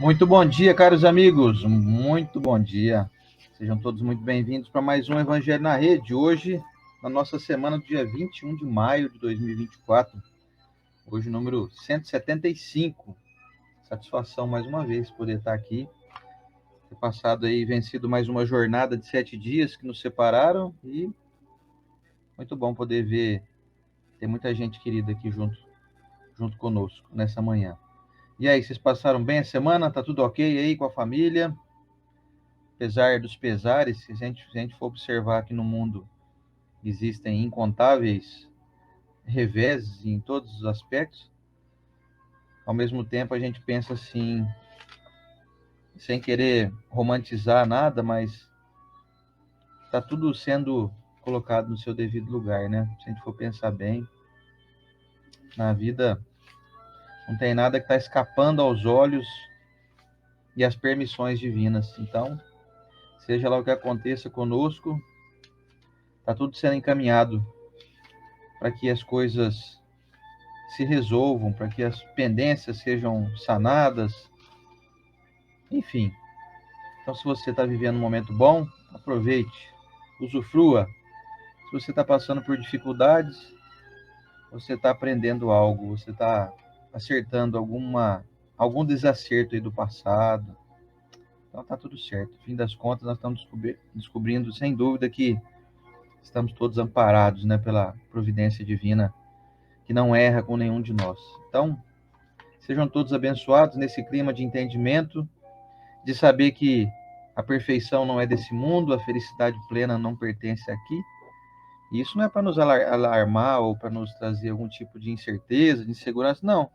Muito bom dia, caros amigos. Muito bom dia. Sejam todos muito bem-vindos para mais um Evangelho na Rede. Hoje, na nossa semana do dia 21 de maio de 2024. Hoje, número 175. Satisfação mais uma vez poder estar aqui. Ter passado aí, vencido mais uma jornada de 7 dias que nos separaram. E muito bom poder ver, ter muita gente querida aqui junto conosco nessa manhã. E aí, vocês passaram bem a semana? Tá tudo ok aí com a família? Apesar dos pesares, se a gente for observar que no mundo existem incontáveis reveses em todos os aspectos, ao mesmo tempo a gente pensa assim, sem querer romantizar nada, mas está tudo sendo colocado no seu devido lugar, né? Se a gente for pensar bem, na vida não tem nada que está escapando aos olhos e às permissões divinas. Então, seja lá o que aconteça conosco, está tudo sendo encaminhado para que as coisas se resolvam, para que as pendências sejam sanadas, enfim. Então, se você está vivendo um momento bom, aproveite, usufrua. Se você está passando por dificuldades, você está aprendendo algo, você está acertando algum desacerto aí do passado. Então, está tudo certo. No fim das contas, nós estamos descobrindo, sem dúvida, que estamos todos amparados, né, pela providência divina, que não erra com nenhum de nós. Então, sejam todos abençoados nesse clima de entendimento, de saber que a perfeição não é desse mundo, a felicidade plena não pertence aqui. E isso não é para nos alarmar ou para nos trazer algum tipo de incerteza, de insegurança, não.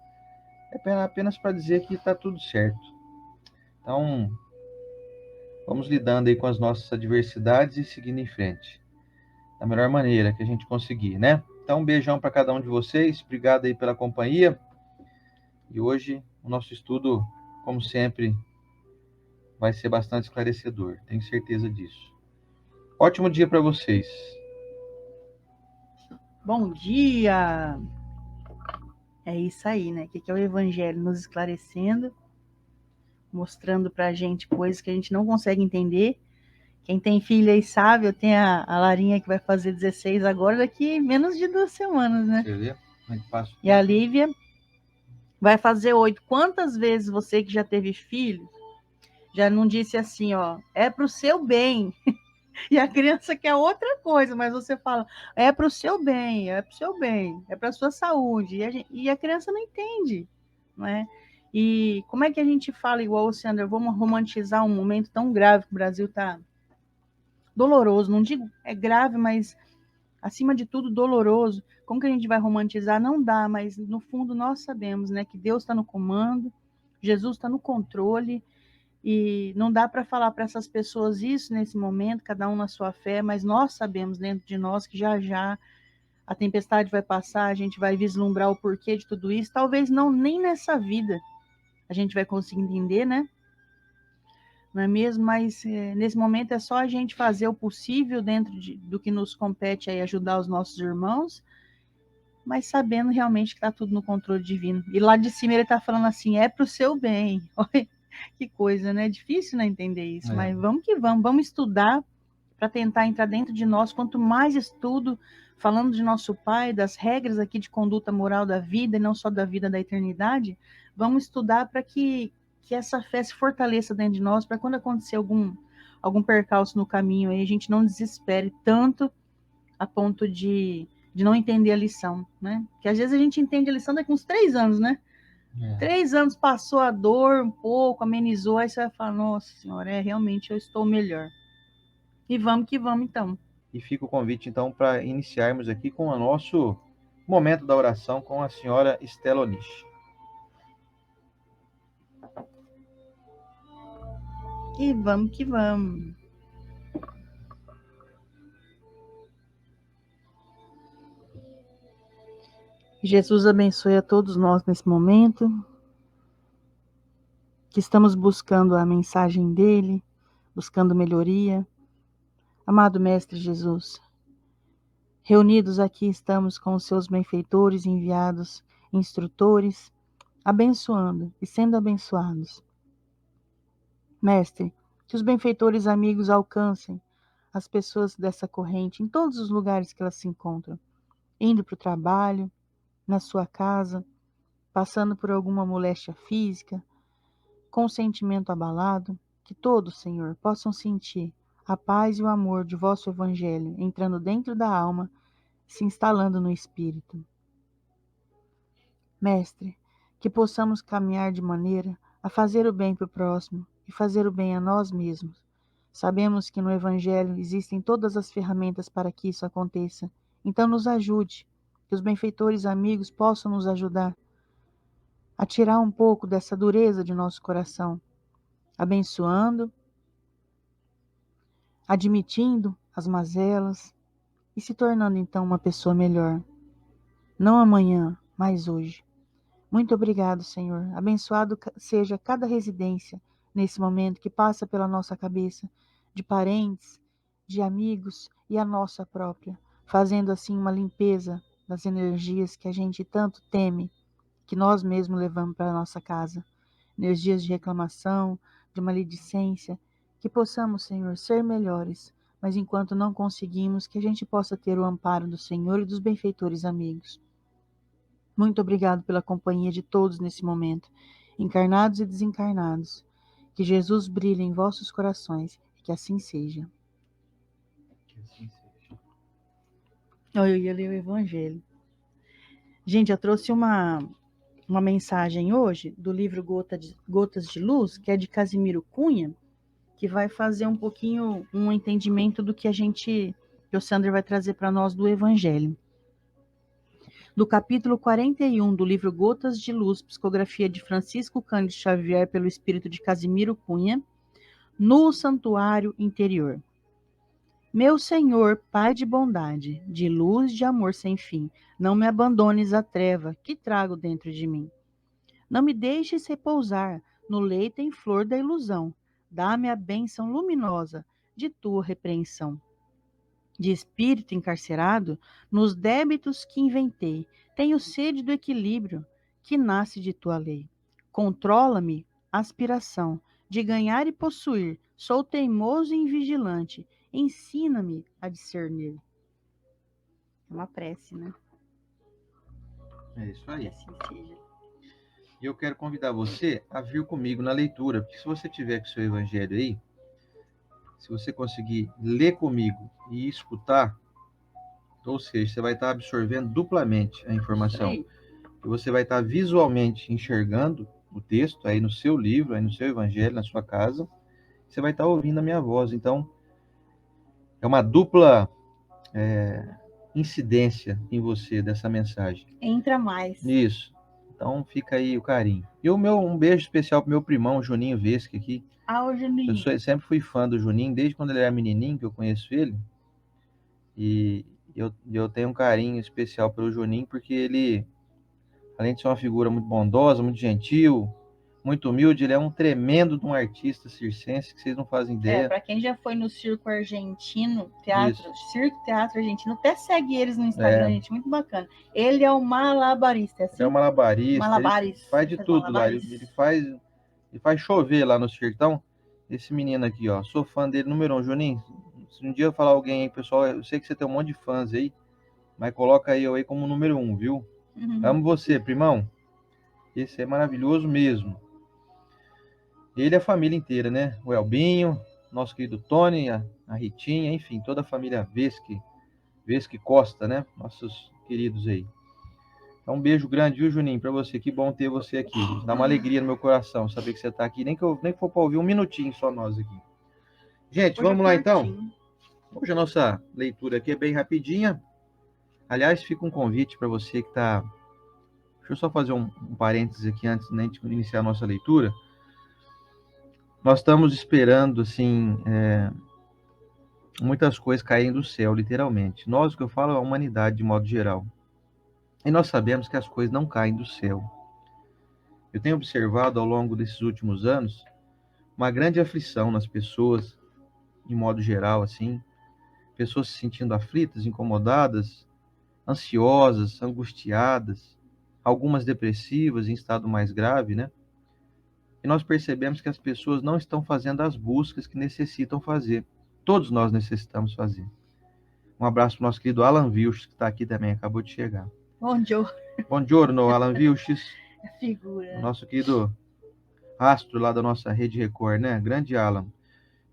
É apenas para dizer que está tudo certo. Então, vamos lidando aí com as nossas adversidades e seguindo em frente, da melhor maneira que a gente conseguir, né? Então, um beijão para cada um de vocês, obrigado aí pela companhia. E hoje, o nosso estudo, como sempre, vai ser bastante esclarecedor, tenho certeza disso. Ótimo dia para vocês. Bom dia! É isso aí, né? O que é o Evangelho? Nos esclarecendo, mostrando pra gente coisas que a gente não consegue entender. Quem tem filha aí sabe, eu tenho a Larinha que vai fazer 16 agora, daqui menos de 2 semanas, né? Você vê? Como é que passa o E a tempo? Lívia vai fazer 8. Quantas vezes você que já teve filho, já não disse assim, ó, é pro seu bem. E a criança quer outra coisa, mas você fala, é pro seu bem, é pro seu bem, é pra sua saúde. E a criança não entende, não é? E como é que a gente fala igual o Sandra, vamos romantizar um momento tão grave que o Brasil está doloroso, não digo é grave, mas acima de tudo doloroso. Como que a gente vai romantizar? Não dá, mas no fundo nós sabemos, né, que Deus está no comando, Jesus está no controle, e não dá para falar para essas pessoas isso nesse momento, cada um na sua fé, mas nós sabemos dentro de nós que já já a tempestade vai passar, a gente vai vislumbrar o porquê de tudo isso. Talvez não nem nessa vida a gente vai conseguir entender, né? Não é mesmo? Mas nesse momento é só a gente fazer o possível dentro do que nos compete aí, ajudar os nossos irmãos, mas sabendo realmente que está tudo no controle divino. E lá de cima ele está falando assim, é para o seu bem. Olha que coisa, né? É difícil não entender isso, mas vamos que vamos estudar para tentar entrar dentro de nós. Quanto mais estudo, falando de nosso Pai, das regras aqui de conduta moral da vida, e não só da vida da eternidade, vamos estudar para que essa fé se fortaleça dentro de nós, para quando acontecer algum percalço no caminho, aí a gente não desespere tanto a ponto de não entender a lição, né? Que às vezes a gente entende a lição daqui uns 3 anos, né? 3 anos passou a dor um pouco, amenizou, aí você vai falar, nossa senhora, realmente eu estou melhor. E vamos que vamos, então. E fica o convite, então, para iniciarmos aqui com o nosso momento da oração com a senhora Estela Onish. E vamos que vamos. Jesus abençoe a todos nós nesse momento, que estamos buscando a mensagem dele, buscando melhoria. Amado Mestre Jesus, reunidos aqui estamos com os seus benfeitores enviados, instrutores, abençoando e sendo abençoados. Mestre, que os benfeitores amigos alcancem as pessoas dessa corrente em todos os lugares que elas se encontram, indo para o trabalho, na sua casa, passando por alguma moléstia física, com o sentimento abalado, que todos, Senhor, possam sentir a paz e o amor de vosso Evangelho entrando dentro da alma, se instalando no espírito. Mestre, que possamos caminhar de maneira a fazer o bem para o próximo e fazer o bem a nós mesmos. Sabemos que no Evangelho existem todas as ferramentas para que isso aconteça. Então nos ajude, que os benfeitores amigos possam nos ajudar a tirar um pouco dessa dureza de nosso coração, abençoando, admitindo as mazelas e se tornando então uma pessoa melhor. Não amanhã, mas hoje. Muito obrigado, Senhor. Abençoado seja cada residência nesse momento que passa pela nossa cabeça, de parentes, de amigos e a nossa própria, fazendo assim uma limpeza das energias que a gente tanto teme, que nós mesmos levamos para a nossa casa. Energias de reclamação, de maledicência, que possamos, Senhor, ser melhores, mas enquanto não conseguimos, que a gente possa ter o amparo do Senhor e dos benfeitores amigos. Muito obrigado pela companhia de todos nesse momento, encarnados e desencarnados. Que Jesus brilhe em vossos corações e que assim seja. Que assim seja. Eu ia ler o Evangelho. Gente, eu trouxe uma mensagem hoje do livro Gotas de Luz, que é de Casimiro Cunha, que vai fazer um pouquinho um entendimento do que que o Sandro vai trazer para nós do Evangelho. Do capítulo 41 do livro Gotas de Luz, psicografia de Francisco Cândido Xavier pelo espírito de Casimiro Cunha, no santuário interior. Meu Senhor, Pai de bondade, de luz de amor sem fim, não me abandones à treva que trago dentro de mim. Não me deixes repousar no leito em flor da ilusão. Dá-me a bênção luminosa de tua repreensão. De espírito encarcerado, nos débitos que inventei, tenho sede do equilíbrio que nasce de tua lei. Controla-me a aspiração de ganhar e possuir, sou teimoso e invigilante, ensina-me a discernir. É uma prece, né? É isso aí. Que assim seja. E eu quero convidar você a vir comigo na leitura, porque se você tiver com o seu evangelho aí, se você conseguir ler comigo e escutar, ou seja, você vai estar absorvendo duplamente a informação. E você vai estar visualmente enxergando o texto aí no seu livro, aí no seu evangelho, na sua casa. Você vai estar ouvindo a minha voz. Então, é uma dupla incidência em você dessa mensagem. Entra mais. Isso. Então, fica aí o carinho. E um beijo especial pro meu primão, Juninho Vesque, aqui. O Juninho. Sempre fui fã do Juninho, desde quando ele era menininho, que eu conheço ele. E eu tenho um carinho especial pelo Juninho, porque ele, além de ser uma figura muito bondosa, muito gentil, muito humilde, ele é um tremendo de um artista circense que vocês não fazem ideia. Para quem já foi no circo argentino, circo teatro argentino, até segue eles no Instagram, gente, muito bacana. Ele é um malabarista, é assim? Ele é um malabarista, ele faz de tudo lá, ele faz chover lá no circo. Então, esse menino aqui, ó, sou fã dele, número 1, Juninho. Se um dia eu falar alguém aí, pessoal, eu sei que você tem um monte de fãs aí, mas coloca eu aí como número 1, viu? Amo você, primão. Esse é maravilhoso mesmo. Ele e a família inteira, né? O Elbinho, nosso querido Tony, a Ritinha, enfim, toda a família Vesque Costa, né? Nossos queridos aí. Então, um beijo grande, viu, Juninho, pra você. Que bom ter você aqui. Dá uma alegria no meu coração saber que você tá aqui. Nem que for pra ouvir um minutinho só nós aqui. Gente, vamos lá então. Hoje a nossa leitura aqui é bem rapidinha. Aliás, fica um convite para você que tá... Deixa eu só fazer um parênteses aqui antes de iniciar a nossa leitura. Nós estamos esperando, assim, muitas coisas caírem do céu, literalmente. Nós, o que eu falo, é a humanidade de modo geral. E nós sabemos que as coisas não caem do céu. Eu tenho observado ao longo desses últimos anos uma grande aflição nas pessoas, de modo geral, assim. Pessoas se sentindo aflitas, incomodadas, ansiosas, angustiadas, algumas depressivas em estado mais grave, né? e nós percebemos que as pessoas não estão fazendo as buscas que necessitam fazer. Todos nós necessitamos fazer. Um abraço para o nosso querido Alan Vilches, que está aqui também, acabou de chegar. Bom dia, Bom giorno, Alan Vilches, o figura. nosso querido astro lá da nossa Rede Record, né? Grande Alan.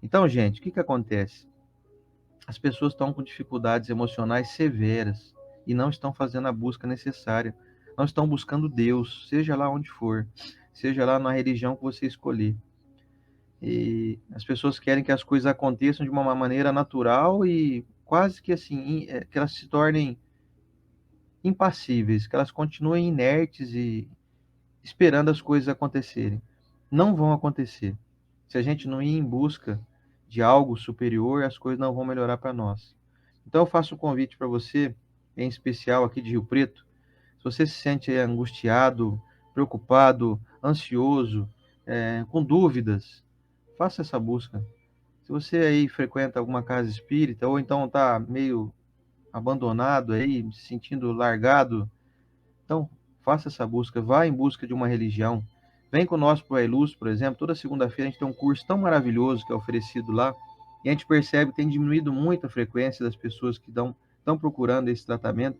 Então, gente, o que acontece? As pessoas estão com dificuldades emocionais severas e não estão fazendo a busca necessária. Não estão buscando Deus, seja lá onde for, seja lá na religião que você escolher. E as pessoas querem que as coisas aconteçam de uma maneira natural e quase que assim, que elas se tornem impassíveis, que elas continuem inertes e esperando as coisas acontecerem. Não vão acontecer. Se a gente não ir em busca de algo superior, as coisas não vão melhorar para nós. Então eu faço um convite para você, em especial aqui de Rio Preto, se você se sente angustiado, preocupado, ansioso, com dúvidas, faça essa busca. Se você aí frequenta alguma casa espírita, ou então está meio abandonado aí, se sentindo largado, então faça essa busca, vá em busca de uma religião. Vem conosco para a Iluz, por exemplo, toda segunda-feira a gente tem um curso tão maravilhoso que é oferecido lá, e a gente percebe que tem diminuído muito a frequência das pessoas que estão procurando esse tratamento.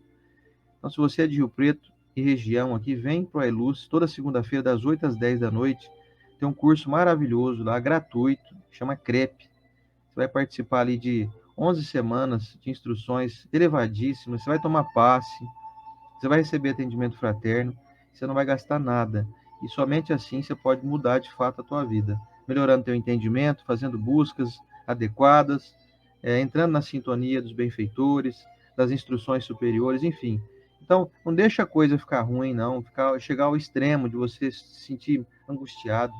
Então, se você é de Rio Preto e região aqui, vem para a Iluz, toda segunda-feira, das 8 às 10 da noite. Tem um curso maravilhoso lá, gratuito, chama CREP. Você vai participar ali de 11 semanas de instruções elevadíssimas. Você vai tomar passe, você vai receber atendimento fraterno, você não vai gastar nada. E somente assim você pode mudar de fato a tua vida, melhorando teu entendimento, fazendo buscas adequadas, entrando na sintonia dos benfeitores, das instruções superiores, enfim. Então, não deixa a coisa ficar ruim, não, chegar ao extremo de você se sentir angustiado.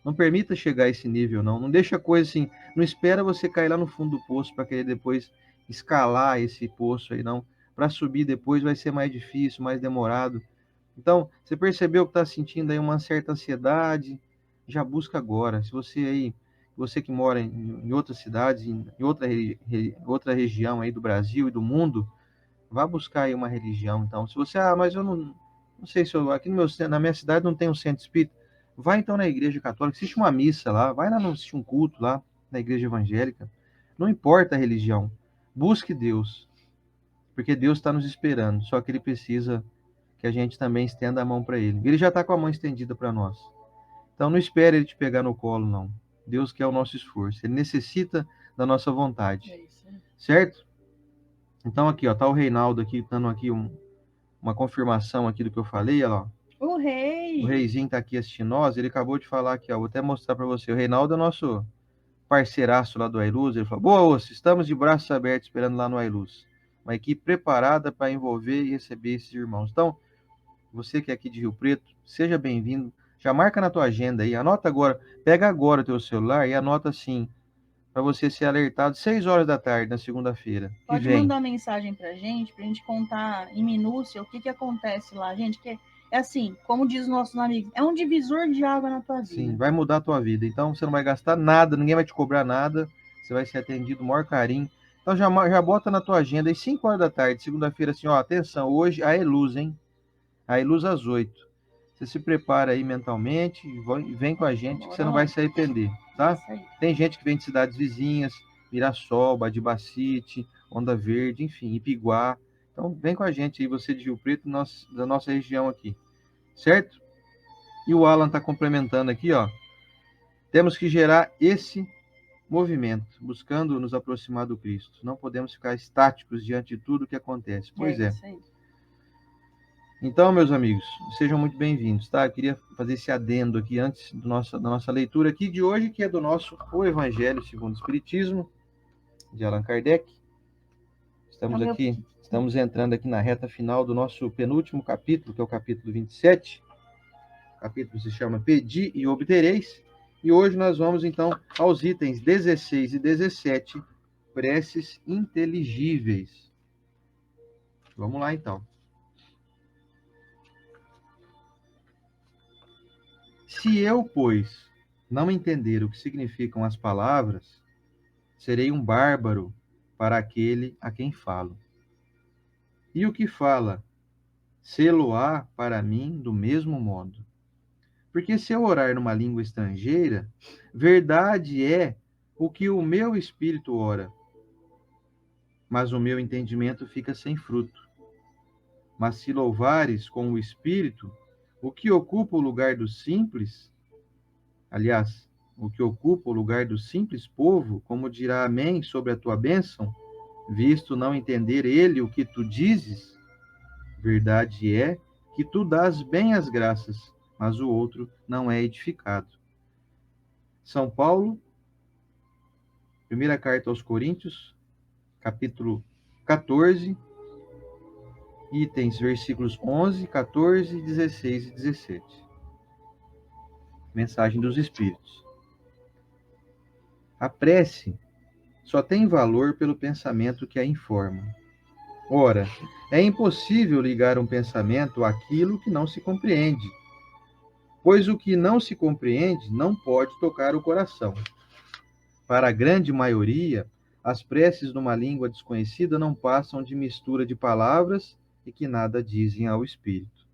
Não permita chegar a esse nível, não. Não deixa a coisa assim. Não espera você cair lá no fundo do poço para querer depois escalar esse poço aí, não. Para subir depois vai ser mais difícil, mais demorado. Então, você percebeu que está sentindo aí uma certa ansiedade? Já busca agora. Se você aí, você que mora em outras cidades, em outra região aí do Brasil e do mundo, vá buscar aí uma religião. Então, se você, mas eu não sei se eu, aqui no na minha cidade não tem um centro espírita. Vai então na igreja católica, assiste uma missa lá, vai lá assistir um culto lá na igreja evangélica. Não importa a religião, busque Deus, porque Deus está nos esperando. Só que Ele precisa que a gente também estenda a mão para Ele. Ele já está com a mão estendida para nós. Então não espere Ele te pegar no colo, não. Deus quer o nosso esforço. Ele necessita da nossa vontade, certo? Então aqui, ó, tá o Reinaldo aqui dando aqui uma confirmação aqui do que eu falei, olha lá. O O rei. reizinho tá aqui assistindo nós, ele acabou de falar aqui, ó, vou até mostrar para você. O Reinaldo é nosso parceiraço lá do Ailuz. Ele falou: boa, Osso, estamos de braços abertos esperando lá no Ailuz. Uma equipe preparada para envolver e receber esses irmãos. Então, você que é aqui de Rio Preto, seja bem-vindo. Já marca na tua agenda aí, anota agora, pega agora o teu celular e anota assim, para você ser alertado 6 horas da tarde na segunda-feira. Pode mandar uma mensagem pra gente contar em minúcia o que acontece lá, gente, que é assim, como diz os nossos amigos, é um divisor de água na tua vida. Sim, vai mudar a tua vida. Então você não vai gastar nada, ninguém vai te cobrar nada, você vai ser atendido com o maior carinho. Então já bota na tua agenda aí 5 horas da tarde, segunda-feira, assim, ó, atenção, hoje a Eluz, hein? A Eluz às 8. Você se prepara aí mentalmente e vem com a gente que você não vai se arrepender, tá? Tem gente que vem de cidades vizinhas, Mirassol, Badibacite, Onda Verde, enfim, Ipiguá. Então vem com a gente aí, você de Rio Preto, da nossa região aqui, certo? E o Alan está complementando aqui, ó. Temos que gerar esse movimento, buscando nos aproximar do Cristo. Não podemos ficar estáticos diante de tudo que acontece. Pois é. Então, meus amigos, sejam muito bem-vindos, tá? Eu queria fazer esse adendo aqui antes da nossa leitura aqui de hoje, que é do nosso O Evangelho segundo o Espiritismo, de Allan Kardec. Estamos entrando aqui na reta final do nosso penúltimo capítulo, que é o capítulo 27. O capítulo se chama Pedi e Obtereis. E hoje nós vamos, então, aos itens 16 e 17, preces inteligíveis. Vamos lá, então. Se eu, pois, não entender o que significam as palavras, serei um bárbaro para aquele a quem falo. E o que fala, sê-lo-á para mim do mesmo modo. Porque se eu orar numa língua estrangeira, verdade é o que o meu espírito ora, mas o meu entendimento fica sem fruto. Mas se louvares com o espírito, o que ocupa o lugar do simples, aliás, o que ocupa o lugar do simples povo, como dirá amém sobre a tua bênção, visto não entender ele o que tu dizes, verdade é que tu dás bem as graças, mas o outro não é edificado. São Paulo, primeira carta aos Coríntios, capítulo 14, itens, versículos 11, 14, 16 e 17. Mensagem dos Espíritos. A prece só tem valor pelo pensamento que a informa. Ora, é impossível ligar um pensamento àquilo que não se compreende, pois o que não se compreende não pode tocar o coração. Para a grande maioria, as preces numa língua desconhecida não passam de mistura de palavras e que nada dizem ao espírito.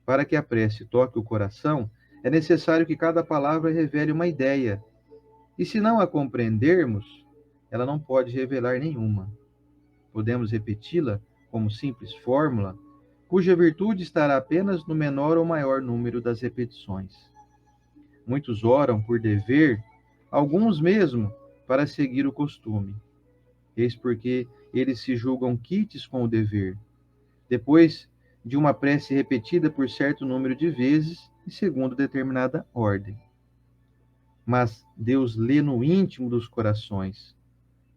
Para que a prece toque o coração, é necessário que cada palavra revele uma ideia, e se não a compreendermos, ela não pode revelar nenhuma. Podemos repeti-la como simples fórmula, cuja virtude estará apenas no menor ou maior número das repetições. Muitos oram por dever, alguns mesmo para seguir o costume. Eis porque eles se julgam quites com o dever, depois de uma prece repetida por certo número de vezes e segundo determinada ordem. Mas Deus lê no íntimo dos corações,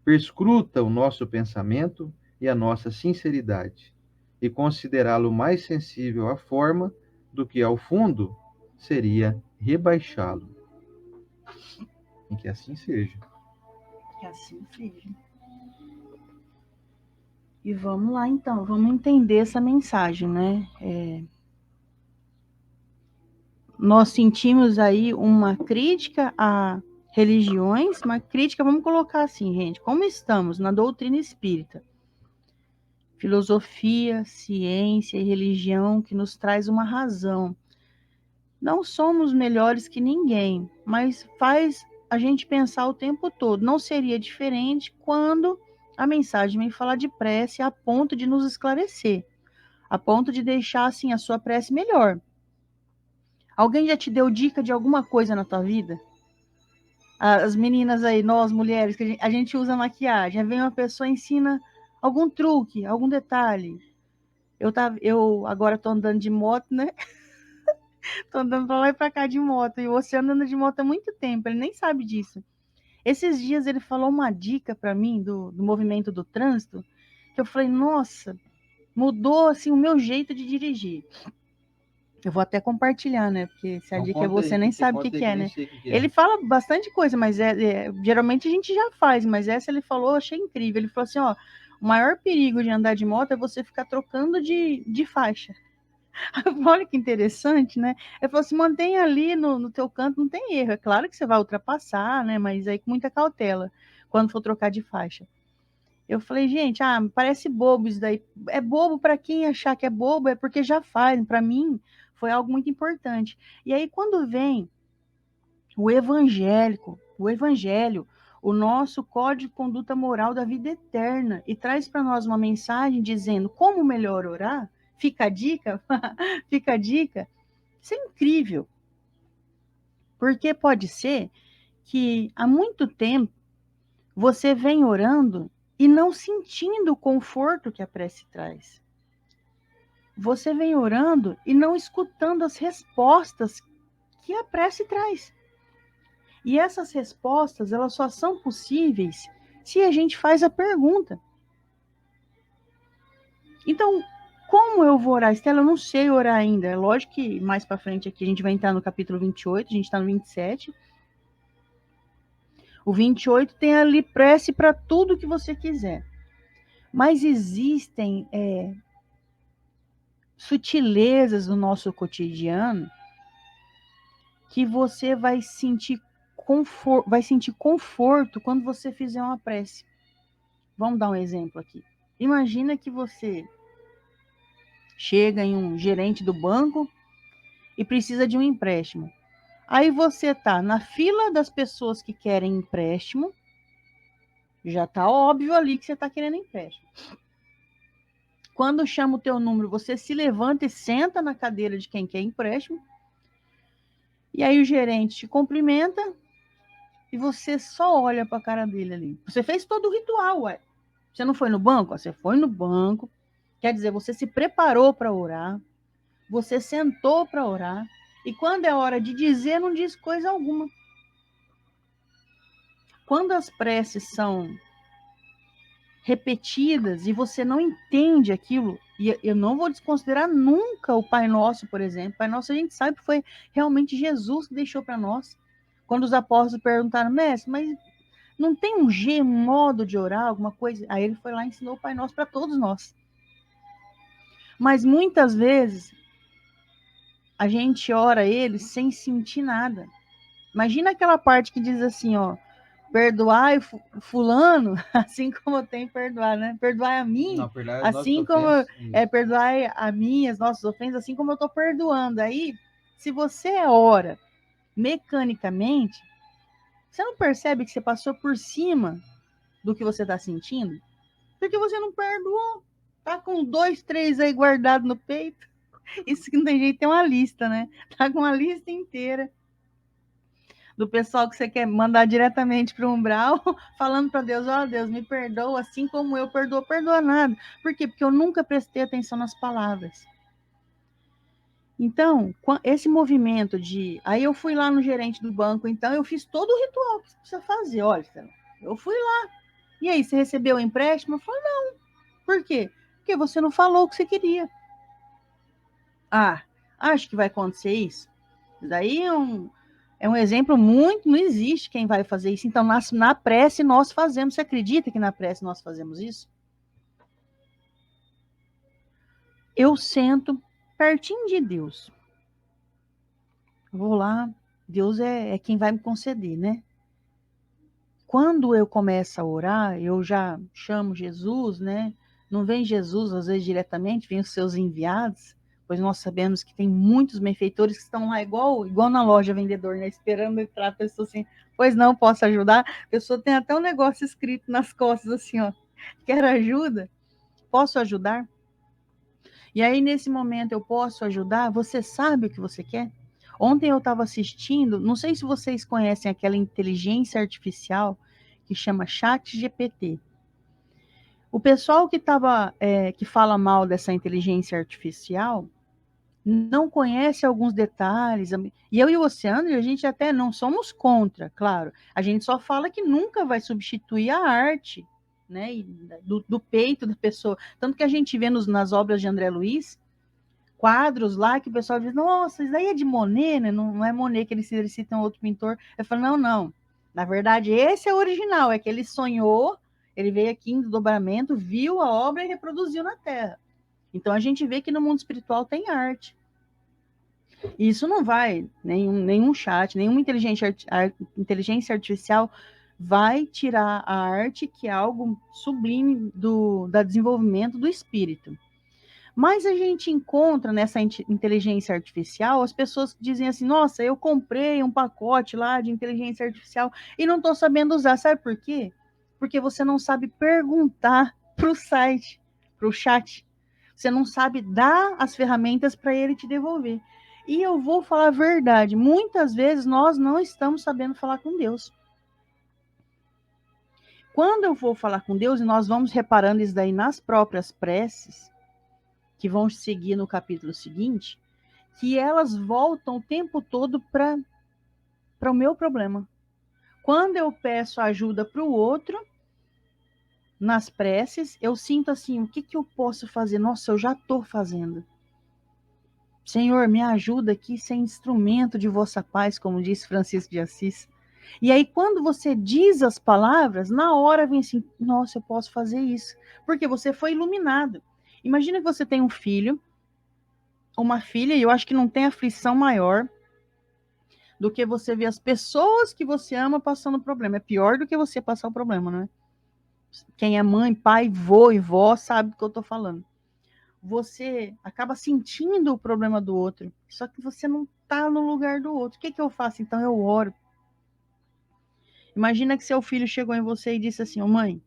perscruta o nosso pensamento e a nossa sinceridade, e considerá-lo mais sensível à forma do que ao fundo seria rebaixá-lo. E que assim seja. Que assim seja. E vamos lá, então, vamos entender essa mensagem, né? Nós sentimos aí uma crítica a religiões, uma crítica, vamos colocar assim, gente, como estamos na doutrina espírita? Filosofia, ciência e religião que nos traz uma razão. Não somos melhores que ninguém, mas faz a gente pensar o tempo todo. Não seria diferente quando a mensagem vem falar de prece a ponto de nos esclarecer, a ponto de deixar assim a sua prece melhor. Alguém já te deu dica de alguma coisa na tua vida? As meninas aí, nós mulheres, que a gente usa maquiagem, aí vem uma pessoa e ensina algum truque, algum detalhe. Eu agora tô andando de moto, né? Tô andando pra lá e pra cá de moto. E o Oceano anda de moto há muito tempo, ele nem sabe disso. Esses dias ele falou uma dica pra mim do movimento do trânsito, que eu falei, nossa, mudou assim o meu jeito de dirigir. Eu vou até compartilhar, né? Porque se a Então dica é conta você aí, nem sabe o conta aí que que é, nem né? sei o que é. Ele fala bastante coisa, mas geralmente a gente já faz, mas essa ele falou, eu achei incrível. Ele falou assim, ó, o maior perigo de andar de moto é você ficar trocando de faixa. Olha que interessante, né? Ele falou assim, mantenha ali no teu canto, não tem erro. É claro que você vai ultrapassar, né? Mas aí com muita cautela, quando for trocar de faixa. Eu falei, gente, parece bobo isso daí. É bobo para quem achar que é bobo, é porque já faz. Para mim, foi algo muito importante. E aí, quando vem o evangelho, o nosso código de conduta moral da vida eterna, e traz para nós uma mensagem dizendo como melhor orar, fica a dica, fica a dica. Isso é incrível. Porque pode ser que há muito tempo você vem orando e não sentindo o conforto que a prece traz. Você vem orando e não escutando as respostas que a prece traz. E essas respostas, elas só são possíveis se a gente faz a pergunta. Então, como eu vou orar, Estela? Eu não sei orar ainda. É lógico que mais para frente aqui a gente vai entrar no capítulo 28, a gente está no 27. O 28 tem ali prece para tudo que você quiser. Mas existem sutilezas no nosso cotidiano que você vai sentir conforto quando você fizer uma prece. Vamos dar um exemplo aqui. Imagina que você chega em um gerente do banco e precisa de um empréstimo. Aí você está na fila das pessoas que querem empréstimo, já está óbvio ali que você está querendo empréstimo. Quando chama o teu número, você se levanta e senta na cadeira de quem quer empréstimo, e aí o gerente te cumprimenta e você só olha para a cara dele ali. Você fez todo o ritual, ué. Você não foi no banco? Você foi no banco. Quer dizer, você se preparou para orar, você sentou para orar, e quando é hora de dizer, não diz coisa alguma. Quando as preces são repetidas e você não entende aquilo, e eu não vou desconsiderar nunca o Pai Nosso, por exemplo. O Pai Nosso a gente sabe que foi realmente Jesus que deixou para nós. Quando os apóstolos perguntaram, mestre, mas não tem um modo de orar, alguma coisa? Aí ele foi lá e ensinou o Pai Nosso para todos nós. Mas muitas vezes a gente ora ele sem sentir nada. Imagina aquela parte que diz assim, ó, perdoai fulano, assim como eu tenho perdoado, né? Perdoai a mim, Não, perdoai as nossas assim como ofensas. perdoai a mim, as nossas ofensas, assim como eu estou perdoando. Aí, se você ora mecanicamente, você não percebe que você passou por cima do que você está sentindo? Porque você não perdoou. Tá com 2, 3 aí guardado no peito. Isso que não tem jeito, tem uma lista, né? Tá com uma lista inteira do pessoal que você quer mandar diretamente para o umbral, falando para Deus, ó, Deus, me perdoa, assim como eu perdoo, perdoa nada. Por quê? Porque eu nunca prestei atenção nas palavras. Então, esse movimento de... Aí eu fui lá no gerente do banco, então eu fiz todo o ritual que você precisa fazer. Olha, eu fui lá. E aí, você recebeu o empréstimo? Eu falei, não. Por quê? Porque você não falou o que você queria. Ah, acho que vai acontecer isso. Daí é um exemplo muito... Não existe quem vai fazer isso. Então, na prece, nós fazemos. Você acredita que na prece nós fazemos isso? Eu sento pertinho de Deus. Vou lá. Deus é quem vai me conceder, né? Quando eu começo a orar, eu já chamo Jesus, né? Não vem Jesus, às vezes, diretamente, vem os seus enviados, pois nós sabemos que tem muitos benfeitores que estão lá, igual na loja vendedor, né? Esperando entrar a pessoa assim, pois não, posso ajudar? A pessoa tem até um negócio escrito nas costas, assim, ó, quer ajuda? Posso ajudar? E aí, nesse momento, eu posso ajudar? Você sabe o que você quer? Ontem eu estava assistindo, não sei se vocês conhecem aquela inteligência artificial que chama ChatGPT. O pessoal que fala mal dessa inteligência artificial não conhece alguns detalhes. E eu e o Oceano, a gente até não somos contra, claro. A gente só fala que nunca vai substituir a arte, né, do peito da pessoa. Tanto que a gente vê nas obras de André Luiz, quadros lá que o pessoal diz, nossa, isso aí é de Monet, né? Não é Monet que eles citam outro pintor. Eu falo, não. Na verdade, esse é o original, é que ele sonhou, ele veio aqui em desdobramento, viu a obra e reproduziu na Terra. Então a gente vê que no mundo espiritual tem arte. E isso não vai, nenhum chat, nenhuma inteligência artificial vai tirar a arte, que é algo sublime do desenvolvimento do espírito. Mas a gente encontra nessa inteligência artificial as pessoas que dizem assim, nossa, eu comprei um pacote lá de inteligência artificial e não estou sabendo usar. Sabe por quê? Porque você não sabe perguntar para o site, para o chat. Você não sabe dar as ferramentas para ele te devolver. E eu vou falar a verdade, muitas vezes nós não estamos sabendo falar com Deus. Quando eu vou falar com Deus, e nós vamos reparando isso daí nas próprias preces, que vão seguir no capítulo seguinte, que elas voltam o tempo todo para o meu problema. Quando eu peço ajuda para o outro, nas preces, eu sinto assim, o que eu posso fazer? Nossa, eu já estou fazendo. Senhor, me ajuda aqui, ser instrumento de vossa paz, como disse Francisco de Assis. E aí, quando você diz as palavras, na hora vem assim, nossa, eu posso fazer isso. Porque você foi iluminado. Imagina que você tem um filho, uma filha, e eu acho que não tem aflição maior do que você ver as pessoas que você ama passando problema. É pior do que você passar o problema, não é? Quem é mãe, pai, vô e vó sabe do que eu estou falando. você acaba sentindo o problema do outro, só que você não está no lugar do outro. O que eu faço? Então eu oro. Imagina que seu filho chegou em você e disse assim: mãe,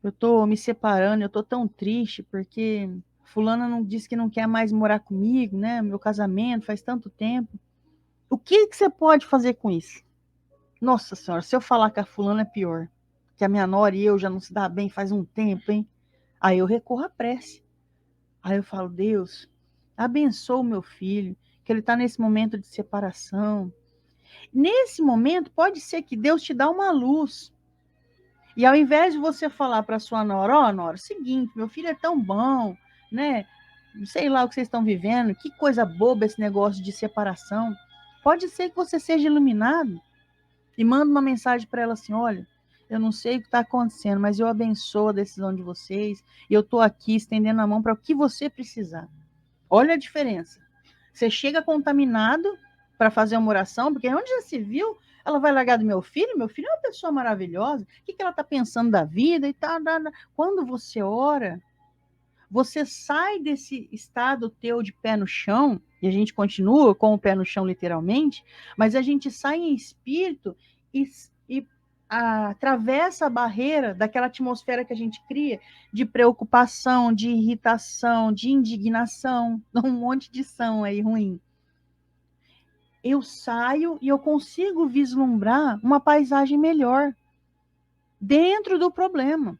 eu tô me separando, eu tô tão triste porque fulana não disse que não quer mais morar comigo, né? Meu casamento faz tanto tempo. O que você pode fazer com isso? Nossa senhora, se eu falar que a fulana é pior, que a minha nora e eu já não se dá bem faz um tempo, hein? Aí eu recorro à prece. Aí eu falo: Deus, abençoa o meu filho, que ele está nesse momento de separação. Nesse momento, pode ser que Deus te dá uma luz. E ao invés de você falar para sua nora: ó, nora, seguinte, meu filho é tão bom, né? Não sei lá o que vocês estão vivendo, que coisa boba esse negócio de separação. Pode ser que você seja iluminado e manda uma mensagem para ela assim: olha, eu não sei o que está acontecendo, mas eu abençoo a decisão de vocês e eu estou aqui estendendo a mão para o que você precisar. Olha a diferença. Você chega contaminado para fazer uma oração, porque onde já se viu, ela vai largar do meu filho é uma pessoa maravilhosa, o que ela está pensando da vida e tal. Quando você ora, você sai desse estado teu de pé no chão, e a gente continua com o pé no chão literalmente, mas a gente sai em espírito e atravessa a barreira daquela atmosfera que a gente cria de preocupação, de irritação, de indignação, um monte de som aí ruim. Eu saio e eu consigo vislumbrar uma paisagem melhor dentro do problema.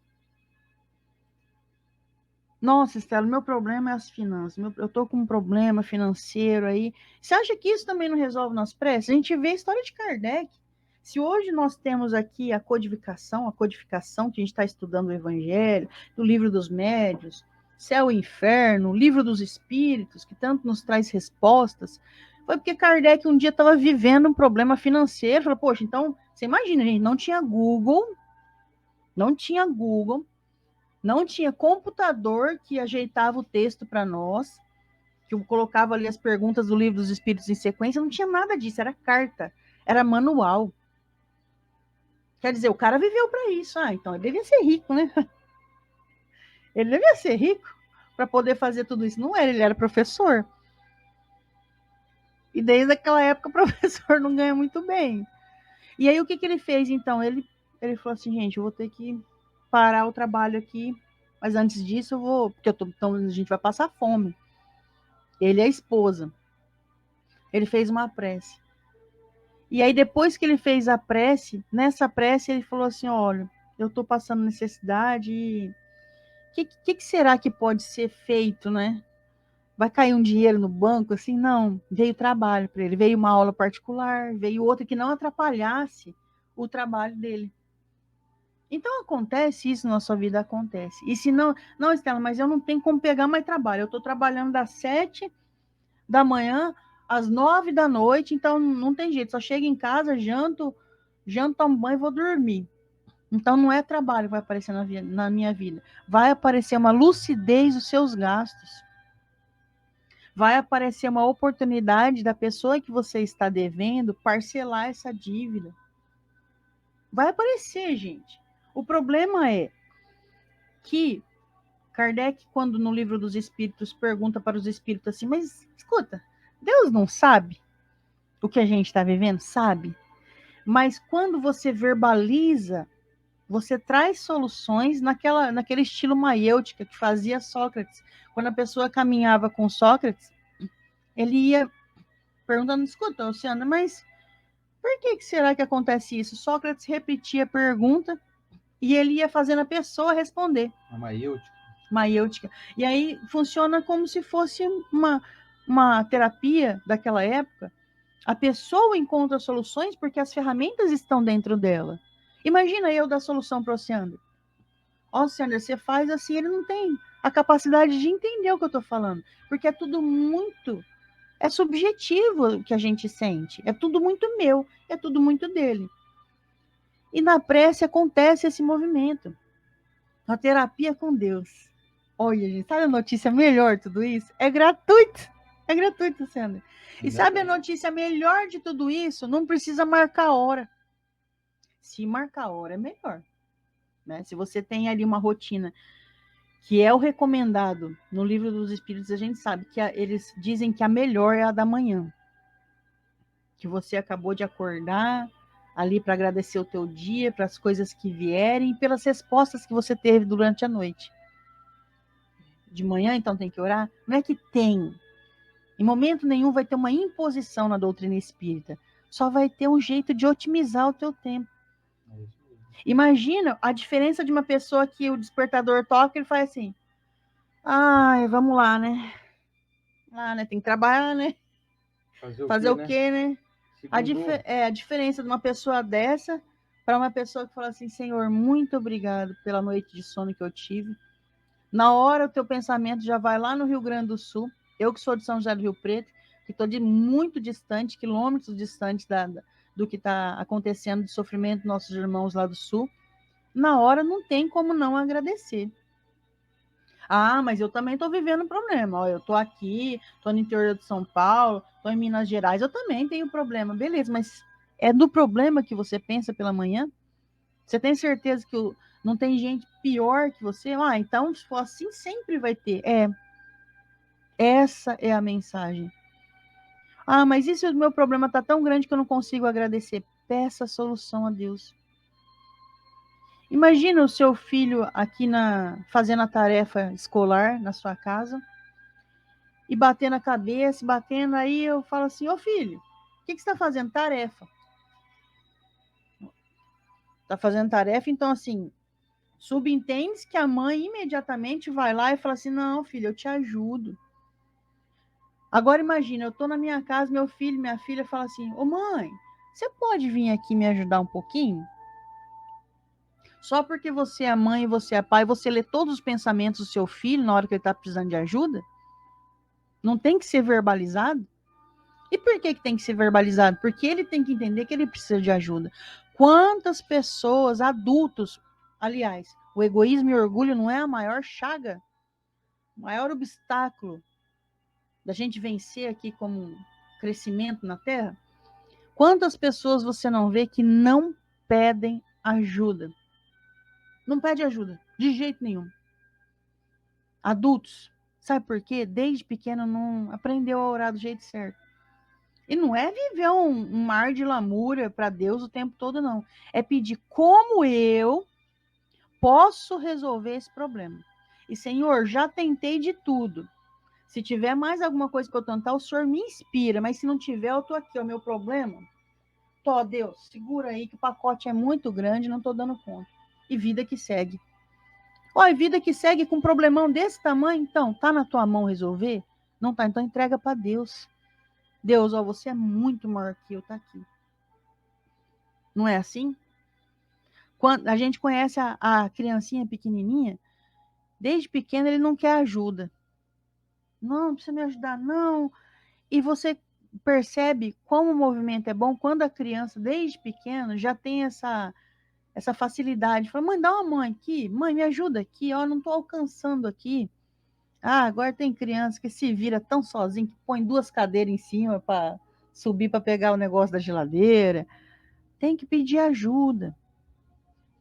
Nossa, Estela, meu problema é as finanças. Eu estou com um problema financeiro aí. Você acha que isso também não resolve nas preces? A gente vê a história de Kardec. Se hoje nós temos aqui a codificação que a gente está estudando o Evangelho, do Livro dos Médiuns, Céu e Inferno, Livro dos Espíritos, que tanto nos traz respostas, foi porque Kardec um dia estava vivendo um problema financeiro. Falou: poxa, então, você imagina, gente, não tinha Google, não tinha computador que ajeitava o texto para nós, que eu colocava ali as perguntas do Livro dos Espíritos em sequência, não tinha nada disso, era carta, era manual. Quer dizer, o cara viveu para isso. Então ele devia ser rico, né? Ele devia ser rico para poder fazer tudo isso. Não era, ele era professor. E desde aquela época o professor não ganha muito bem. E aí o que ele fez então? Ele falou assim: gente, eu vou ter que parar o trabalho aqui, mas antes disso eu vou, porque então a gente vai passar fome. Ele e a esposa. Ele fez uma prece. E aí depois que ele fez a prece, nessa prece ele falou assim: olha, eu estou passando necessidade e que será que pode ser feito, né? Vai cair um dinheiro no banco? Assim, não. Veio trabalho para ele. Veio uma aula particular, veio outra que não atrapalhasse o trabalho dele. Então acontece isso na sua vida, acontece. E se não, Estela, mas eu não tenho como pegar mais trabalho. Eu estou trabalhando das 7 da manhã às 9 da noite, então não tem jeito. Só chego em casa, janto, tomo banho e vou dormir. Então não é trabalho que vai aparecer na minha vida. Vai aparecer uma lucidez dos seus gastos. Vai aparecer uma oportunidade da pessoa que você está devendo parcelar essa dívida. Vai aparecer, gente. O problema é que Kardec, quando no Livro dos Espíritos pergunta para os espíritos assim: mas escuta, Deus não sabe o que a gente está vivendo? Sabe. Mas quando você verbaliza, você traz soluções naquele estilo maiêutica que fazia Sócrates. Quando a pessoa caminhava com Sócrates, ele ia perguntando: escuta, Luciana, mas por que será que acontece isso? Sócrates repetia a pergunta e ele ia fazendo a pessoa responder. A maiêutica. Maiêutica. E aí funciona como se fosse uma terapia daquela época. A pessoa encontra soluções porque as ferramentas estão dentro dela. Imagina eu dar solução para o Oceander. Ó, Oceander, você faz assim, ele não tem a capacidade de entender o que eu estou falando. Porque é tudo muito... É subjetivo o que a gente sente. É tudo muito meu, é tudo muito dele. E na prece acontece esse movimento. A terapia com Deus. Olha, gente, sabe a notícia melhor de tudo isso? É gratuito. É gratuito, Sandra. E sabe a notícia melhor de tudo isso? Não precisa marcar hora. Se marcar hora é melhor. Né? Se você tem ali uma rotina que é o recomendado no Livro dos Espíritos, a gente sabe que eles dizem que a melhor é a da manhã. Que você acabou de acordar ali para agradecer o teu dia, para as coisas que vierem, pelas respostas que você teve durante a noite. De manhã, então, tem que orar? Não é que tem. Em momento nenhum vai ter uma imposição na doutrina espírita. Só vai ter um jeito de otimizar o teu tempo. Imagina a diferença de uma pessoa que o despertador toca e ele faz assim: ai, vamos lá, né? Ah, né? Tem que trabalhar, né? Fazer o quê, né? A diferença de uma pessoa dessa para uma pessoa que fala assim: Senhor, muito obrigado pela noite de sono que eu tive. Na hora o teu pensamento já vai lá no Rio Grande do Sul. Eu que sou de São José do Rio Preto, que estou muito distante, quilômetros distante do que está acontecendo de sofrimento dos nossos irmãos lá do Sul. Na hora não tem como não agradecer. Ah, mas eu também estou vivendo um problema. Ó, eu estou aqui, estou no interior de São Paulo, estou em Minas Gerais, eu também tenho problema. Beleza, mas é do problema que você pensa pela manhã? Você tem certeza que não tem gente pior que você? Ah, então se for assim, sempre vai ter. Essa é a mensagem. Ah, mas e se o meu problema está tão grande que eu não consigo agradecer? Peça a solução a Deus. Imagina o seu filho aqui fazendo a tarefa escolar na sua casa e batendo a cabeça, batendo, aí eu falo assim: ô filho, o que você está fazendo? Tarefa. Está fazendo tarefa, então assim, subentende que a mãe imediatamente vai lá e fala assim: não, filho, eu te ajudo. Agora imagina, eu estou na minha casa, meu filho, minha filha fala assim: ô mãe, você pode vir aqui me ajudar um pouquinho? Só porque você é mãe e você é pai, você lê todos os pensamentos do seu filho na hora que ele está precisando de ajuda? Não tem que ser verbalizado? E por que tem que ser verbalizado? Porque ele tem que entender que ele precisa de ajuda. Quantas pessoas, adultos, aliás, o egoísmo e o orgulho não é a maior chaga, o maior obstáculo da gente vencer aqui como crescimento na Terra? Quantas pessoas você não vê que não pedem ajuda? Não pede ajuda, de jeito nenhum. Adultos, sabe por quê? Desde pequeno não aprendeu a orar do jeito certo. E não é viver um mar de lamúria para Deus o tempo todo, não. É pedir como eu posso resolver esse problema. E, Senhor, já tentei de tudo. Se tiver mais alguma coisa para eu tentar, o Senhor me inspira. Mas se não tiver, eu tô aqui, o meu problema. Tô, Deus, segura aí que o pacote é muito grande, não tô dando conta. E vida que segue. Olha, vida que segue com um problemão desse tamanho, então, tá na tua mão resolver? Não tá, então entrega para Deus. Deus, ó, você é muito maior que eu, tá aqui. Não é assim? Quando a gente conhece a criancinha pequenininha, desde pequena ele não quer ajuda. Não precisa me ajudar, não. E você percebe como o movimento é bom quando a criança, desde pequeno, já tem essa facilidade. Fala, mãe, dá uma mãe aqui. Mãe, me ajuda aqui. Ó, não estou alcançando aqui. Ah, agora tem criança que se vira tão sozinho que põe 2 cadeiras em cima para subir para pegar o negócio da geladeira. Tem que pedir ajuda.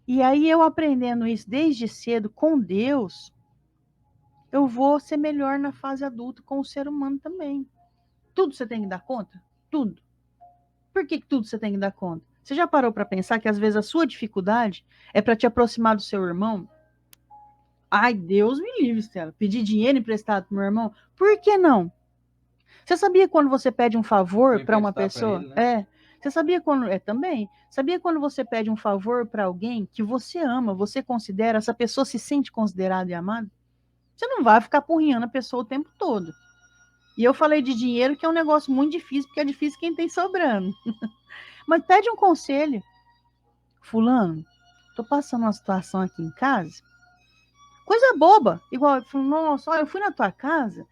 E aí eu aprendendo isso desde cedo com Deus, eu vou ser melhor na fase adulta com o ser humano também. Tudo você tem que dar conta? Tudo. Por que tudo você tem que dar conta? Você já parou para pensar que às vezes a sua dificuldade é para te aproximar do seu irmão? Ai, Deus me livre, Stella. Pedir dinheiro emprestado pro meu irmão? Por que não? Você sabia quando você pede um favor para uma pessoa? Ele, né? Você sabia quando. Também. Sabia quando você pede um favor para alguém que você ama, você considera, essa pessoa se sente considerada e amada? Você não vai ficar porrinhando a pessoa o tempo todo. E eu falei de dinheiro, que é um negócio muito difícil, porque é difícil quem tem sobrando. Mas pede um conselho. Fulano, tô passando uma situação aqui em casa. Coisa boba. Igual, nossa, olha, eu fui na tua casa,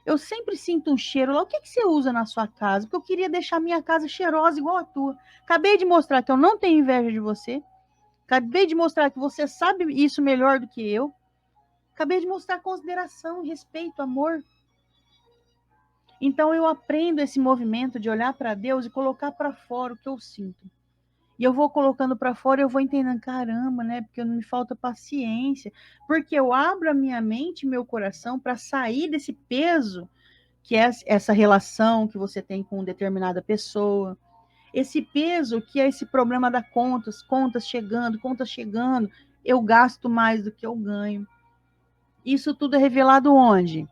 eu sempre sinto um cheiro lá. O que você usa na sua casa? Porque eu queria deixar minha casa cheirosa igual a tua. Acabei de mostrar que eu não tenho inveja de você. Acabei de mostrar que você sabe isso melhor do que eu. Acabei de mostrar consideração, respeito, amor. Então eu aprendo esse movimento de olhar para Deus e colocar para fora o que eu sinto. E eu vou colocando para fora, eu vou entendendo, caramba, né? Porque não me falta paciência, porque eu abro a minha mente, meu coração para sair desse peso que é essa relação que você tem com determinada pessoa, esse peso que é esse problema da contas chegando, eu gasto mais do que eu ganho. Isso tudo é revelado onde?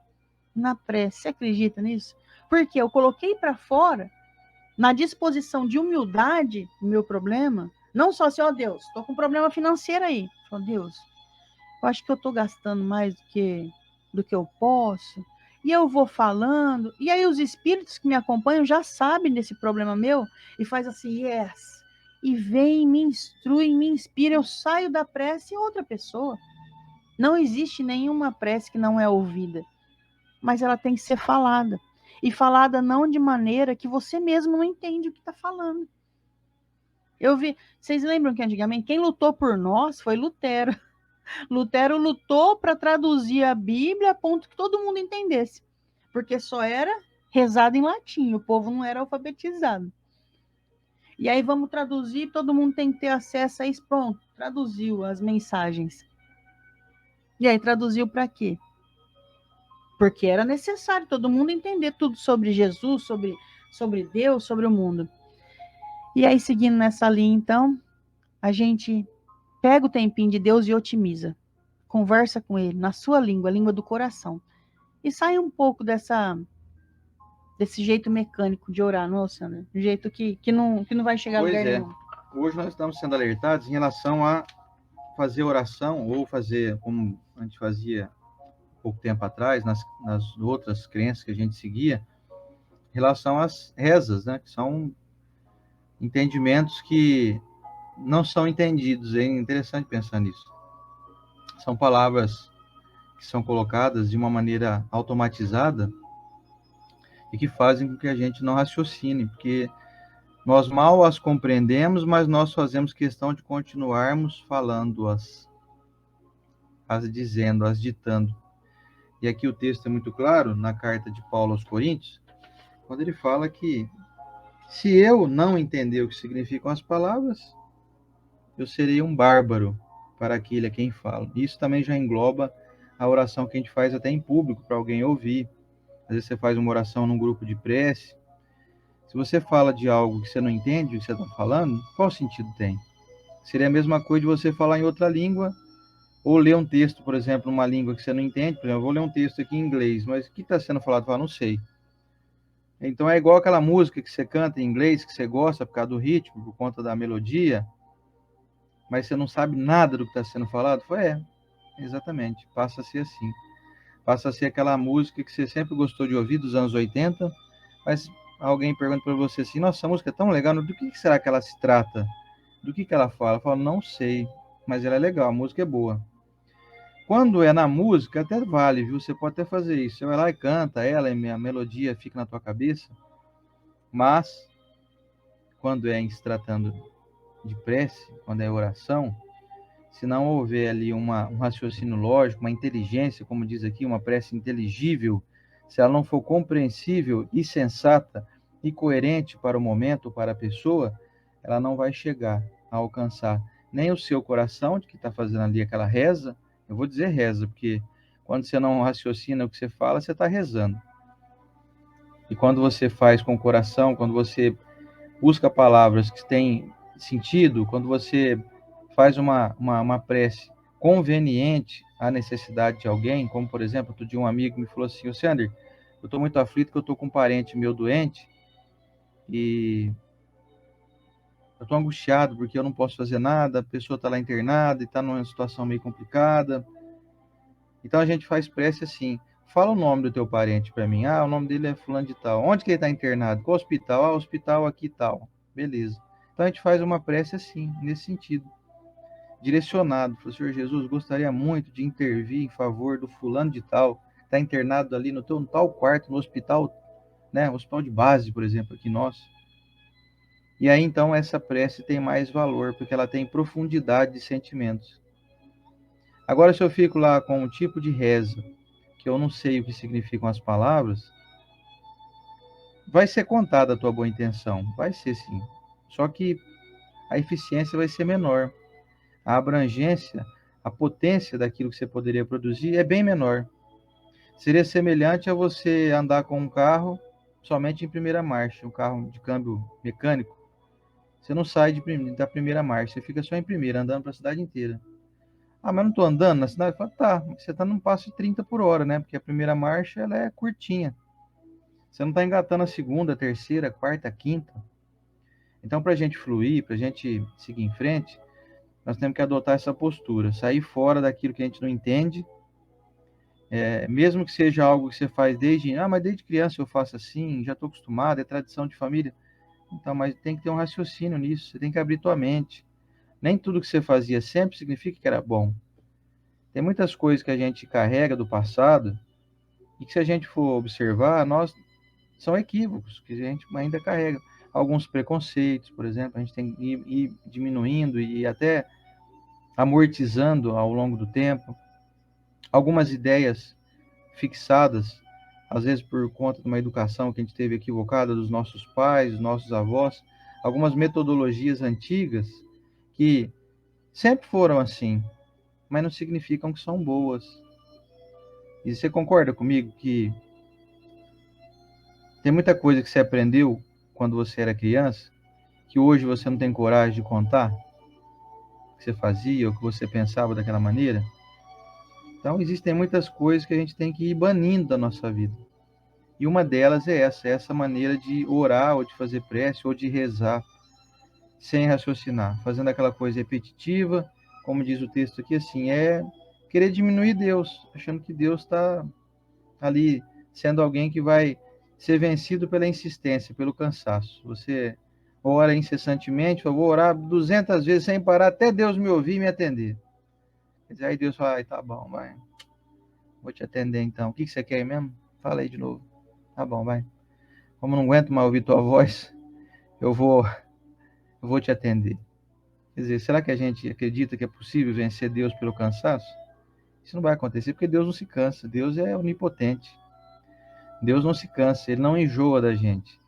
Na prece. Você acredita nisso? Porque eu coloquei para fora, na disposição de humildade, o meu problema, não só assim, ó Deus, estou com um problema financeiro aí. Ó Deus, eu acho que eu estou gastando mais do que eu posso. E eu vou falando, e aí os espíritos que me acompanham já sabem desse problema meu e faz assim, yes. E vem, me instrui, me inspira, eu saio da prece em outra pessoa. Não existe nenhuma prece que não é ouvida, mas ela tem que ser falada. E falada não de maneira que você mesmo não entende o que está falando. Eu vi, vocês lembram que antigamente quem lutou por nós foi Lutero. Lutero lutou para traduzir a Bíblia a ponto que todo mundo entendesse, porque só era rezado em latim, o povo não era alfabetizado. E aí vamos traduzir, todo mundo tem que ter acesso a isso, pronto, traduziu as mensagens. E aí traduziu para quê? Porque era necessário todo mundo entender tudo sobre Jesus, sobre Deus, sobre o mundo. E aí, seguindo nessa linha, então, a gente pega o tempinho de Deus e otimiza. Conversa com ele na sua língua, a língua do coração. E sai um pouco desse jeito mecânico de orar, não, Sandra? Um jeito que não vai chegar a Pois lugar é. nenhum. Hoje nós estamos sendo alertados em relação a fazer oração ou fazer como a gente fazia pouco tempo atrás, nas outras crenças que a gente seguia, em relação às rezas, né? Que são entendimentos que não são entendidos. É interessante pensar nisso. São palavras que são colocadas de uma maneira automatizada e que fazem com que a gente não raciocine, porque nós mal as compreendemos, mas nós fazemos questão de continuarmos falando-as, as dizendo, as ditando. E aqui o texto é muito claro, na carta de Paulo aos Coríntios, quando ele fala que se eu não entender o que significam as palavras, eu serei um bárbaro para aquele a quem falo. Isso também já engloba a oração que a gente faz até em público, para alguém ouvir. Às vezes você faz uma oração num grupo de prece. Se você fala de algo que você não entende o que você está falando, qual sentido tem? Seria a mesma coisa de você falar em outra língua, ou ler um texto, por exemplo, numa língua que você não entende. Por exemplo, eu vou ler um texto aqui em inglês, mas o que está sendo falado? Eu falo, não sei. Então é igual aquela música que você canta em inglês, que você gosta por causa do ritmo, por conta da melodia, mas você não sabe nada do que está sendo falado. Exatamente, passa a ser assim. Passa a ser aquela música que você sempre gostou de ouvir, dos anos 80, mas alguém pergunta para você assim, nossa, essa música é tão legal, do que será que ela se trata? Do que ela fala? Eu falo, não sei, mas ela é legal, a música é boa. Quando é na música, até vale, viu? Você pode até fazer isso. Você vai lá e canta ela, e a melodia fica na tua cabeça. Mas, quando é em se tratando de prece, quando é oração, se não houver ali um raciocínio lógico, uma inteligência, como diz aqui, uma prece inteligível, se ela não for compreensível e sensata e coerente para o momento, para a pessoa, ela não vai chegar a alcançar nem o seu coração, de que está fazendo ali aquela reza. Eu vou dizer reza, porque quando você não raciocina o que você fala, você está rezando. E quando você faz com o coração, quando você busca palavras que têm sentido, quando você faz uma prece conveniente à necessidade de alguém, como por exemplo, outro dia um amigo me falou assim, Sander, eu estou muito aflito que eu estou com um parente meu doente e eu estou angustiado porque eu não posso fazer nada, a pessoa está lá internada e está numa situação meio complicada. Então a gente faz prece assim, fala o nome do teu parente para mim, o nome dele é fulano de tal, onde que ele está internado, qual hospital, hospital aqui e tal, beleza. Então a gente faz uma prece assim, nesse sentido, direcionado. Falei, Senhor Jesus, gostaria muito de intervir em favor do fulano de tal, que está internado ali no tal quarto, no hospital, né, hospital de base, por exemplo, aqui nosso. E aí, então, essa prece tem mais valor, porque ela tem profundidade de sentimentos. Agora, se eu fico lá com um tipo de reza, que eu não sei o que significam as palavras, vai ser contada a tua boa intenção, vai ser sim. Só que a eficiência vai ser menor. A abrangência, a potência daquilo que você poderia produzir é bem menor. Seria semelhante a você andar com um carro somente em primeira marcha, um carro de câmbio mecânico. Você não sai da primeira marcha, você fica só em primeira, andando para a cidade inteira. Ah, mas não estou andando na cidade? Fala, tá, você está num passo de 30 por hora, né? Porque a primeira marcha ela é curtinha. Você não está engatando a segunda, a terceira, a quarta, a quinta. Então, para a gente fluir, para a gente seguir em frente, nós temos que adotar essa postura, sair fora daquilo que a gente não entende, mesmo que seja algo que você faz mas desde criança eu faço assim, já estou acostumado, é tradição de família. Então, mas tem que ter um raciocínio nisso, você tem que abrir tua mente. Nem tudo que você fazia sempre significa que era bom. Tem muitas coisas que a gente carrega do passado e que se a gente for observar, são equívocos que a gente ainda carrega. Alguns preconceitos, por exemplo, a gente tem que ir diminuindo e até amortizando ao longo do tempo. Algumas ideias fixadas, às vezes por conta de uma educação que a gente teve equivocada dos nossos pais, dos nossos avós, algumas metodologias antigas que sempre foram assim, mas não significam que são boas. E você concorda comigo que tem muita coisa que você aprendeu quando você era criança, que hoje você não tem coragem de contar, que você fazia ou que você pensava daquela maneira? Então, existem muitas coisas que a gente tem que ir banindo da nossa vida. E uma delas é essa maneira de orar, ou de fazer prece, ou de rezar, sem raciocinar, fazendo aquela coisa repetitiva, como diz o texto aqui, assim, é querer diminuir Deus, achando que Deus está ali sendo alguém que vai ser vencido pela insistência, pelo cansaço. Você ora incessantemente, eu vou orar 200 vezes sem parar, até Deus me ouvir e me atender. Quer dizer, aí Deus fala, tá bom, vai, vou te atender então. O que você quer mesmo? Fala aí de novo. Tá bom, vai. Como não aguento mais ouvir tua voz, eu vou te atender. Quer dizer, será que a gente acredita que é possível vencer Deus pelo cansaço? Isso não vai acontecer porque Deus não se cansa. Deus é onipotente. Deus não se cansa, Ele não enjoa da gente.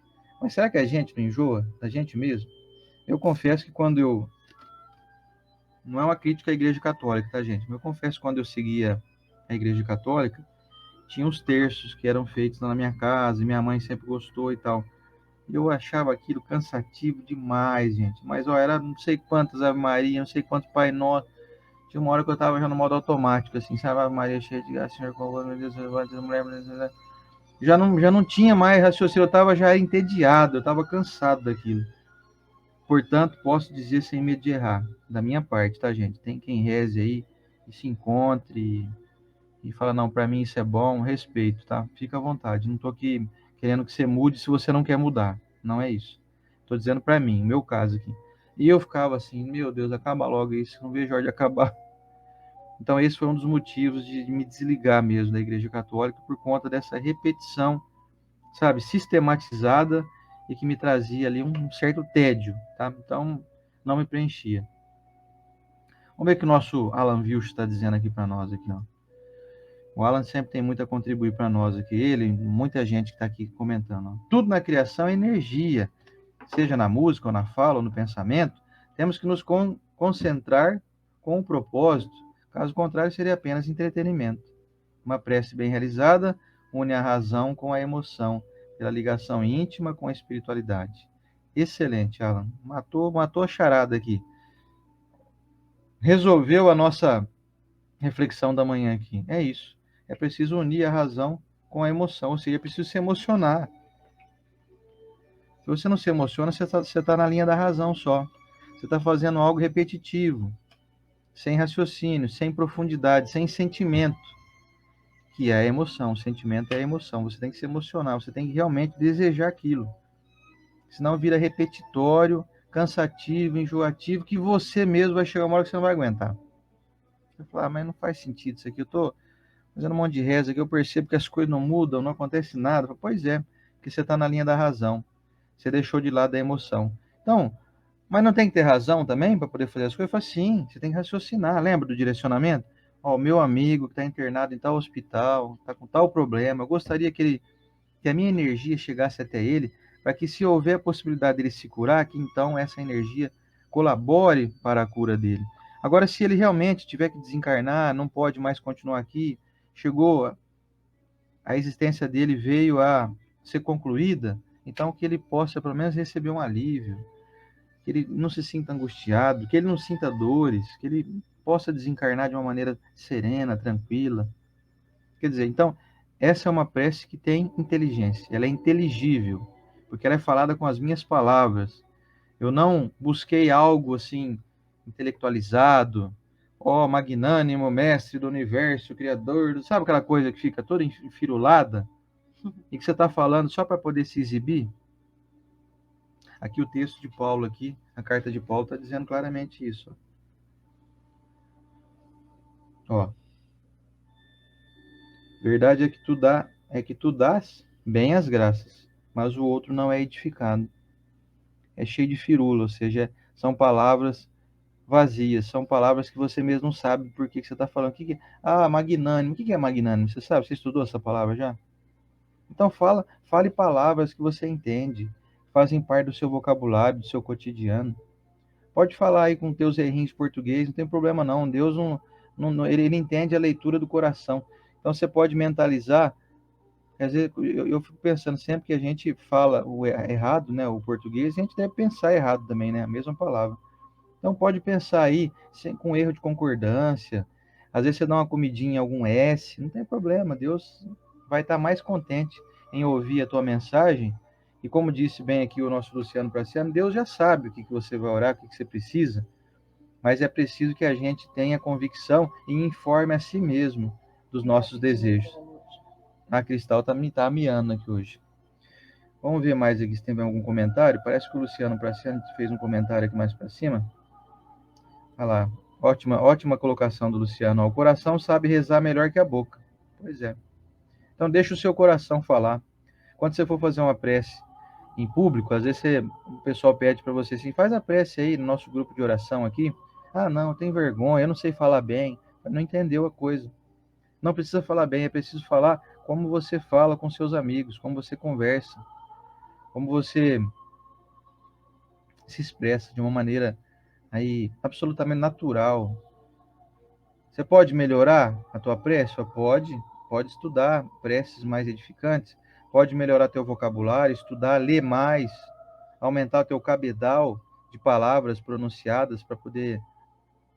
Mas será que a gente não enjoa da gente mesmo? Eu confesso que quando eu... Não é uma crítica à Igreja Católica, tá, gente? Mas eu confesso que quando eu seguia a Igreja Católica, tinha os terços que eram feitos na minha casa, e minha mãe sempre gostou e tal. Eu achava aquilo cansativo demais, gente. Mas, ó, era não sei quantas Ave Maria, não sei quantos Pai Nosso. Tinha uma hora que eu tava já no modo automático, assim, sabe? Ave Maria cheia de graça, Senhor, com meu Deus, mulher, já não tinha mais raciocínio, eu tava já entediado, eu tava cansado daquilo. Portanto, posso dizer sem medo de errar, da minha parte, tá, gente? Tem quem reze aí e se encontre e fala, não, para mim isso é bom, respeito, tá? Fica à vontade, não tô aqui querendo que você mude se você não quer mudar, não é isso. Tô dizendo para mim, meu caso aqui. E eu ficava assim, meu Deus, acaba logo isso, não vejo a hora de acabar. Então esse foi um dos motivos de me desligar mesmo da Igreja Católica, por conta dessa repetição, sabe, sistematizada e que me trazia ali um certo tédio, tá? Então não me preenchia. Vamos ver o que o nosso Alan Wilson está dizendo aqui para nós aqui, ó. O Alan sempre tem muito a contribuir para nós aqui. Ele, muita gente que está aqui comentando. Ó. Tudo na criação é energia, seja na música, ou na fala, ou no pensamento. Temos que nos concentrar com o propósito. Caso contrário, seria apenas entretenimento. Uma prece bem realizada une a razão com a emoção, pela ligação íntima com a espiritualidade. Excelente, Alan. Matou a charada aqui. Resolveu a nossa reflexão da manhã aqui. É isso. É preciso unir a razão com a emoção, ou seja, é preciso se emocionar. Se você não se emociona, você tá na linha da razão só. Você está fazendo algo repetitivo, sem raciocínio, sem profundidade, sem sentimento, que é a emoção. O sentimento é a emoção. Você tem que se emocionar, você tem que realmente desejar aquilo. Senão vira repetitório, cansativo, enjoativo, que você mesmo vai chegar uma hora que você não vai aguentar. Você vai falar, mas não faz sentido isso aqui, eu tô fazendo um monte de reza aqui, eu percebo que as coisas não mudam, não acontece nada. Pois é, porque você está na linha da razão. Você deixou de lado a emoção. Então, mas não tem que ter razão também para poder fazer as coisas? Eu falo, sim, você tem que raciocinar. Lembra do direcionamento? Ó, o meu amigo que está internado em tal hospital, está com tal problema, eu gostaria que a minha energia chegasse até ele, para que se houver a possibilidade dele se curar, que então essa energia colabore para a cura dele. Agora, se ele realmente tiver que desencarnar, não pode mais continuar aqui, chegou, a existência dele veio a ser concluída, então que ele possa pelo menos receber um alívio, que ele não se sinta angustiado, que ele não sinta dores, que ele possa desencarnar de uma maneira serena, tranquila. Quer dizer, então, essa é uma prece que tem inteligência, ela é inteligível, porque ela é falada com as minhas palavras. Eu não busquei algo assim intelectualizado, ó, magnânimo, mestre do universo, criador, sabe aquela coisa que fica toda enfirulada e que você está falando só para poder se exibir? Aqui o texto de Paulo, aqui, a carta de Paulo está dizendo claramente isso. Ó, verdade é que tu dás bem as graças, mas o outro não é edificado. É cheio de firula, ou seja, são palavras vazias, são palavras que você mesmo não sabe por que você está falando. Magnânimo, o que é magnânimo? Você sabe? Você estudou essa palavra já? Então fale palavras que você entende, fazem parte do seu vocabulário, do seu cotidiano. Pode falar aí com teus errinhos de português, não tem problema não. Deus ele entende a leitura do coração. Então você pode mentalizar. Às vezes eu fico pensando, sempre que a gente fala o errado, né, o português, a gente deve pensar errado também, né, a mesma palavra. Então pode pensar aí com erro de concordância. Às vezes você dá uma comidinha em algum S, não tem problema. Deus vai estar mais contente em ouvir a tua mensagem. E como disse bem aqui o nosso Luciano Praciano, Deus já sabe o que você vai orar, o que você precisa. Mas é preciso que a gente tenha convicção e informe a si mesmo dos nossos desejos. A Cristal tá miando aqui hoje. Vamos ver mais aqui se tem algum comentário. Parece que o Luciano Praciano fez um comentário aqui mais para cima. Olha lá, ótima colocação do Luciano. O coração sabe rezar melhor que a boca. Pois é. Então deixa o seu coração falar. Quando você for fazer uma prece em público, às vezes o pessoal pede para você assim, faz a prece aí no nosso grupo de oração aqui. Ah, não, eu tenho vergonha, eu não sei falar bem. Não entendeu a coisa. Não precisa falar bem, é preciso falar como você fala com seus amigos, como você conversa, como você se expressa de uma maneira aí absolutamente natural. Você pode melhorar a tua prece? Pode estudar preces mais edificantes, pode melhorar teu vocabulário, estudar, ler mais, aumentar teu cabedal de palavras pronunciadas para poder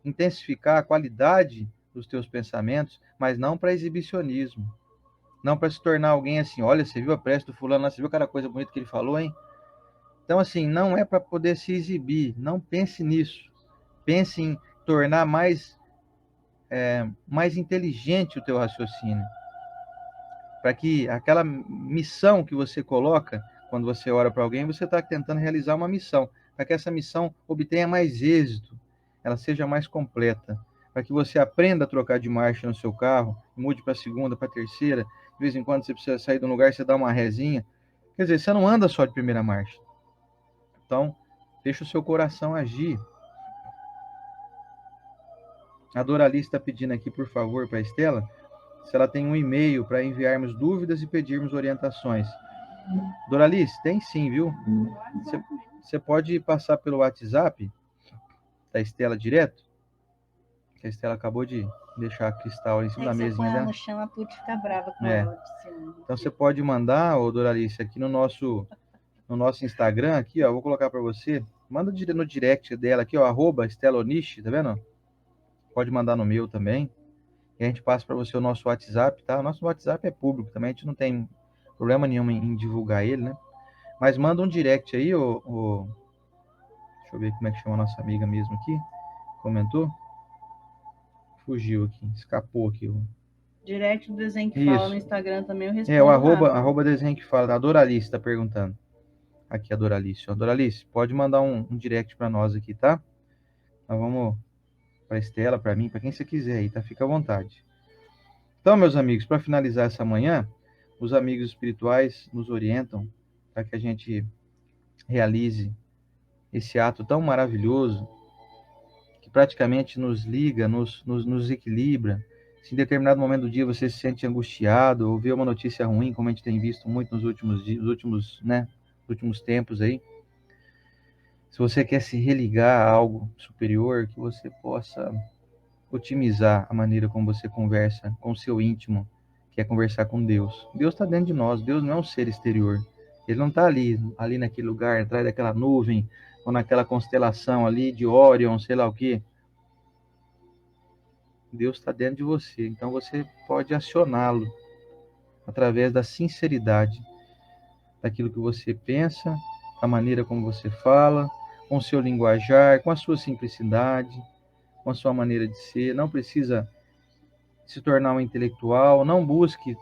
intensificar a qualidade dos teus pensamentos, mas não para exibicionismo, não para se tornar alguém assim, olha, você viu a prece do fulano lá, você viu aquela coisa bonita que ele falou, hein? Então, assim, não é para poder se exibir, não pense nisso. Pense em tornar mais inteligente o teu raciocínio, para que aquela missão que você coloca quando você ora para alguém, você está tentando realizar uma missão, para que essa missão obtenha mais êxito, ela seja mais completa, para que você aprenda a trocar de marcha no seu carro, mude para a segunda, para a terceira, de vez em quando você precisa sair de um lugar, você dá uma rezinha, quer dizer, você não anda só de primeira marcha. Então, deixa o seu coração agir. A Doralice está pedindo aqui, por favor, para a Estela, se ela tem um e-mail para enviarmos dúvidas e pedirmos orientações. Doralice, tem sim, viu? Você pode passar pelo WhatsApp da Estela direto, que a Estela acabou de deixar a Cristal em cima da mesinha dela. No chão, a Tuti fica brava com ela. Então você pode mandar, Doralice, aqui no nosso Instagram, aqui, ó, vou colocar para você, manda no direct dela aqui, ó, @esteloniche, tá vendo? Pode mandar no meu também. E a gente passa para você o nosso WhatsApp, tá? O nosso WhatsApp é público também, a gente não tem problema nenhum em divulgar ele, né? Mas manda um direct aí, deixa eu ver como é que chama a nossa amiga mesmo aqui. Comentou? Fugiu aqui, escapou aqui. Direct do Desenho que Fala no Instagram também, eu respondo. É, o arroba Desenho que Fala. A Doralice está perguntando. Aqui a Doralice. Ó. Doralice, pode mandar um direct para nós aqui, tá? Nós vamos para a Estela, para mim, para quem você quiser aí, tá? Fica à vontade. Então, meus amigos, para finalizar essa manhã, os amigos espirituais nos orientam para que a gente realize esse ato tão maravilhoso que praticamente nos liga, nos equilibra. Se em determinado momento do dia você se sente angustiado ou vê uma notícia ruim, como a gente tem visto muito nos últimos dias, nos últimos tempos aí, Se você quer se religar a algo superior, que você possa otimizar a maneira como você conversa com o seu íntimo, que é conversar com Deus. Deus está dentro de nós, Deus não é um ser exterior. Ele não está ali naquele lugar, atrás daquela nuvem, ou naquela constelação ali de Órion, sei lá o quê. Deus está dentro de você, então você pode acioná-lo através da sinceridade, daquilo que você pensa, a maneira como você fala, com o seu linguajar, com a sua simplicidade, com a sua maneira de ser. Não precisa se tornar um intelectual, não busque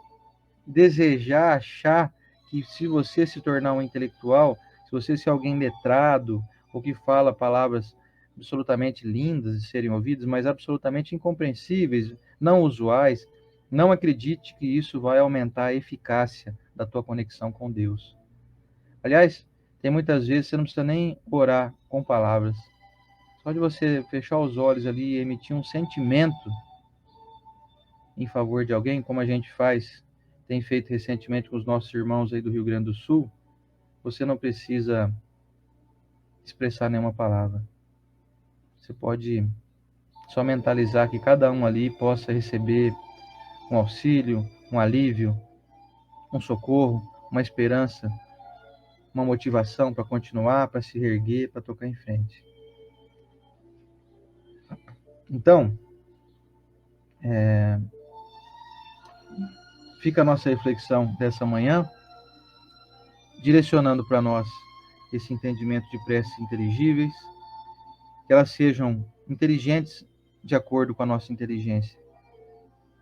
desejar, achar que se você se tornar um intelectual, se você ser alguém letrado, ou que fala palavras absolutamente lindas de serem ouvidas, mas absolutamente incompreensíveis, não usuais, não acredite que isso vai aumentar a eficácia da tua conexão com Deus. Aliás, tem muitas vezes você não precisa nem orar com palavras. Só de você fechar os olhos ali e emitir um sentimento em favor de alguém, como a gente tem feito recentemente com os nossos irmãos aí do Rio Grande do Sul, você não precisa expressar nenhuma palavra. Você pode só mentalizar que cada um ali possa receber um auxílio, um alívio, um socorro, uma esperança, uma motivação para continuar, para se erguer, para tocar em frente. Então, fica a nossa reflexão dessa manhã, direcionando para nós esse entendimento de preces inteligíveis, que elas sejam inteligentes de acordo com a nossa inteligência.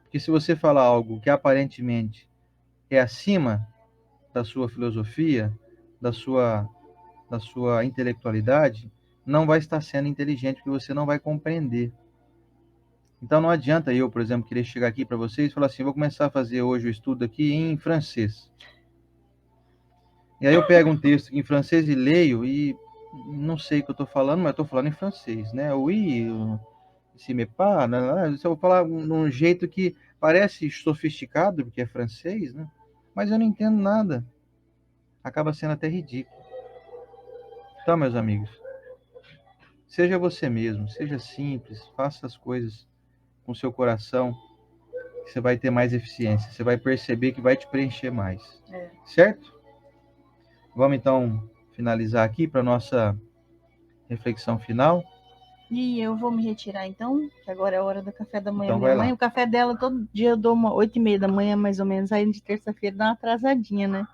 Porque se você falar algo que aparentemente é acima da sua filosofia, da sua intelectualidade, não vai estar sendo inteligente, porque você não vai compreender. Então não adianta eu, por exemplo, querer chegar aqui para vocês e falar assim, vou começar a fazer hoje o estudo aqui em francês. E aí eu pego um texto em francês e leio e não sei o que eu estou falando, mas eu estou falando em francês, né? Oui, se me pá, se eu vou falar num jeito que parece sofisticado, porque é francês, né? Mas eu não entendo nada. Acaba sendo até ridículo. Então, meus amigos, seja você mesmo, seja simples, faça as coisas com seu coração, que você vai ter mais eficiência, você vai perceber que vai te preencher mais. Certo? Vamos então finalizar aqui para nossa reflexão final. E eu vou me retirar então, que agora é a hora do café da manhã. Então Minha vai mãe, lá. o café dela todo dia eu dou 8h30 da manhã, mais ou menos. Aí de terça-feira dá uma atrasadinha, né?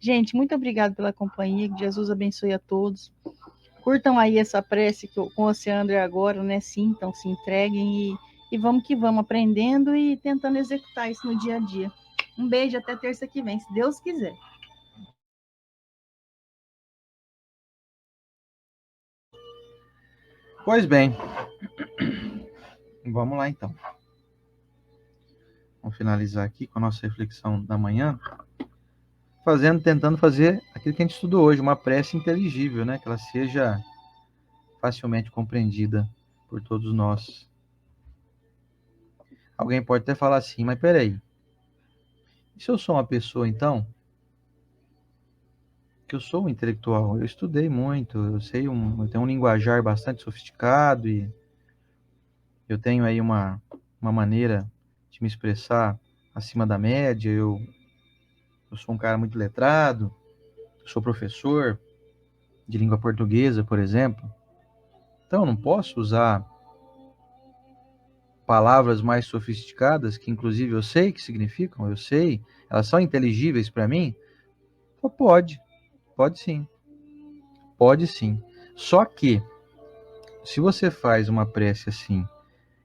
Gente, muito obrigada pela companhia. Que Jesus abençoe a todos. Curtam aí essa prece com o Oceandro agora, né? Sintam, se entreguem e vamos que vamos, aprendendo e tentando executar isso no dia a dia. Um beijo, até terça que vem, se Deus quiser. Pois bem, vamos lá então. Vamos finalizar aqui com a nossa reflexão da manhã, tentando fazer aquilo que a gente estudou hoje, uma prece inteligível, né? Que ela seja facilmente compreendida por todos nós. Alguém pode até falar assim, mas peraí, e se eu sou uma pessoa, então, que eu sou um intelectual, eu estudei muito, eu tenho um linguajar bastante sofisticado e eu tenho aí uma maneira de me expressar acima da média, eu sou um cara muito letrado, eu sou professor de língua portuguesa, por exemplo, então eu não posso usar palavras mais sofisticadas, que inclusive eu sei que significam, eu sei, elas são inteligíveis para mim? Então, pode sim, pode sim. Só que, se você faz uma prece assim,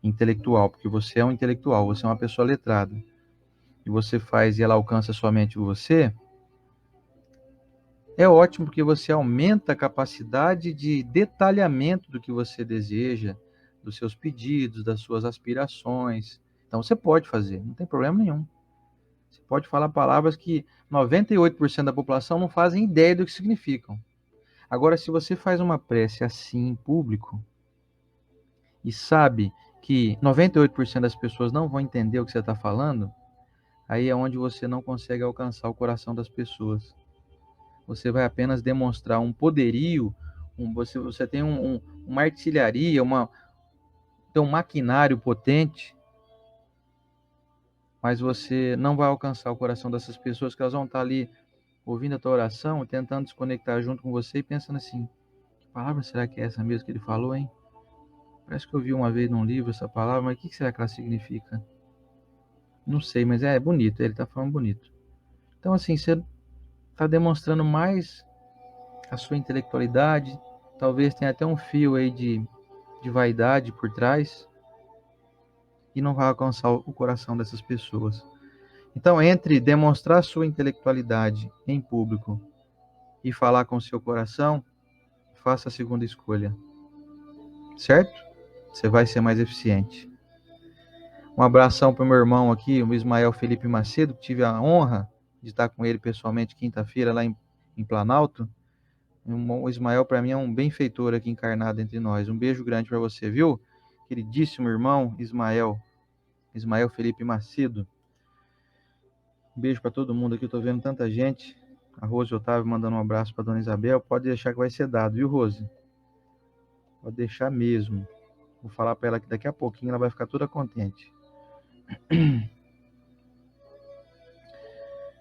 intelectual, porque você é um intelectual, você é uma pessoa letrada, e você faz e ela alcança somente você, é ótimo porque você aumenta a capacidade de detalhamento do que você deseja, dos seus pedidos, das suas aspirações. Então você pode fazer, não tem problema nenhum. Você pode falar palavras que 98% da população não fazem ideia do que significam. Agora, se você faz uma prece assim em público e sabe que 98% das pessoas não vão entender o que você está falando, aí é onde você não consegue alcançar o coração das pessoas. Você vai apenas demonstrar um poderio, você tem uma artilharia, tem um maquinário potente, mas você não vai alcançar o coração dessas pessoas, que elas vão estar ali ouvindo a tua oração, tentando se conectar junto com você e pensando assim: que palavra será que é essa mesmo que ele falou, hein? Parece que eu vi uma vez num livro essa palavra, mas o que será que ela significa? Não sei, mas é bonito, ele está falando bonito. Então, assim, você está demonstrando mais a sua intelectualidade, talvez tenha até um fio aí de vaidade por trás, e não vai alcançar o coração dessas pessoas. Então, entre demonstrar sua intelectualidade em público e falar com seu coração, faça a segunda escolha, certo? Você vai ser mais eficiente. Um abração para o meu irmão aqui, o Ismael Felipe Macedo, que tive a honra de estar com ele pessoalmente quinta-feira lá em Planalto. O Ismael, para mim, é um benfeitor aqui encarnado entre nós. Um beijo grande para você, viu? Queridíssimo irmão Ismael Felipe Macedo. Um beijo para todo mundo aqui, eu tô vendo tanta gente. A Rose Otávio mandando um abraço para dona Isabel. Pode deixar que vai ser dado, viu, Rose? Pode deixar mesmo. Vou falar para ela que daqui a pouquinho ela vai ficar toda contente.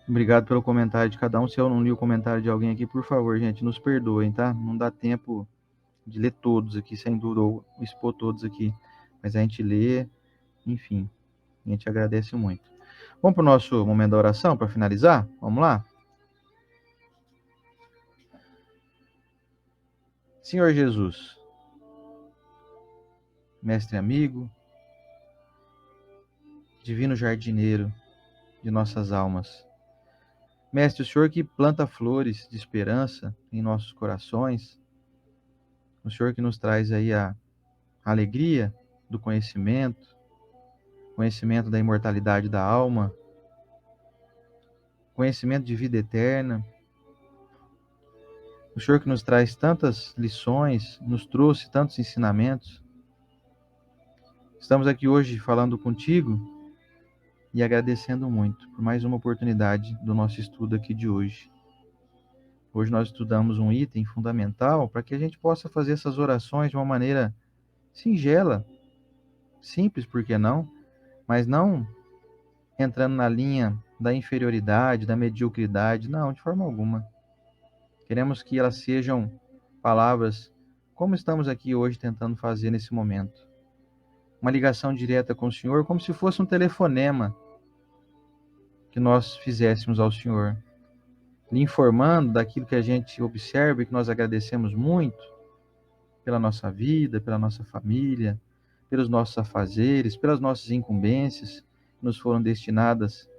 Obrigado pelo comentário de cada um. Se eu não li o comentário de alguém aqui, por favor, gente, nos perdoem, tá? Não dá tempo de ler todos aqui, sem dúvida, ou expor todos aqui. Mas a gente lê, enfim, a gente agradece muito. Vamos para o nosso momento da oração, para finalizar? Vamos lá? Senhor Jesus, mestre amigo, divino jardineiro de nossas almas, mestre, o Senhor que planta flores de esperança em nossos corações, o Senhor que nos traz aí a alegria do conhecimento da imortalidade da alma, conhecimento de vida eterna, o Senhor que nos traz tantas lições, nos trouxe tantos ensinamentos. Estamos aqui hoje falando contigo e agradecendo muito por mais uma oportunidade do nosso estudo aqui de hoje. Hoje nós estudamos um item fundamental para que a gente possa fazer essas orações de uma maneira singela, simples, por que não? Mas não entrando na linha da inferioridade, da mediocridade, não, de forma alguma. Queremos que elas sejam palavras como estamos aqui hoje tentando fazer nesse momento. Uma ligação direta com o Senhor, como se fosse um telefonema que nós fizéssemos ao Senhor, lhe informando daquilo que a gente observa e que nós agradecemos muito pela nossa vida, pela nossa família, pelos nossos afazeres, pelas nossas incumbências que nos foram destinadas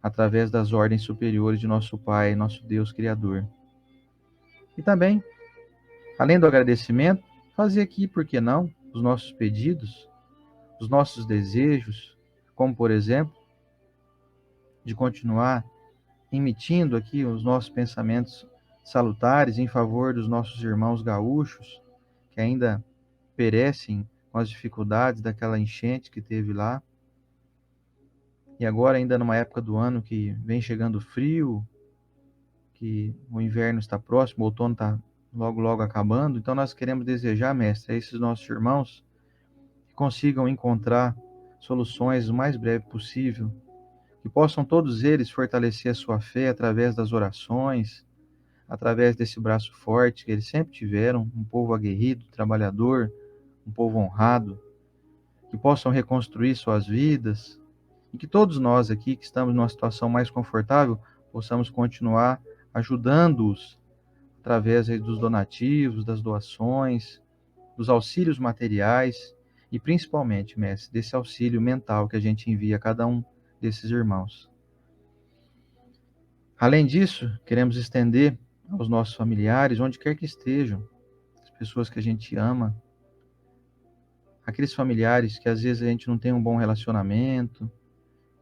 através das ordens superiores de nosso Pai, nosso Deus Criador. E também, além do agradecimento, fazer aqui, por que não, os nossos pedidos, os nossos desejos, como, por exemplo, de continuar emitindo aqui os nossos pensamentos salutares em favor dos nossos irmãos gaúchos, que ainda perecem com as dificuldades daquela enchente que teve lá. E agora, ainda numa época do ano que vem chegando frio, que o inverno está próximo, o outono está logo acabando. Então nós queremos desejar, mestre, a esses nossos irmãos que consigam encontrar soluções o mais breve possível, que possam todos eles fortalecer a sua fé através das orações, através desse braço forte que eles sempre tiveram, um povo aguerrido, trabalhador, um povo honrado, que possam reconstruir suas vidas, e que todos nós aqui que estamos numa situação mais confortável possamos continuar ajudando-os através dos donativos, das doações, dos auxílios materiais e principalmente, mestre, desse auxílio mental que a gente envia a cada um desses irmãos. Além disso, queremos estender aos nossos familiares, onde quer que estejam, as pessoas que a gente ama, aqueles familiares que às vezes a gente não tem um bom relacionamento,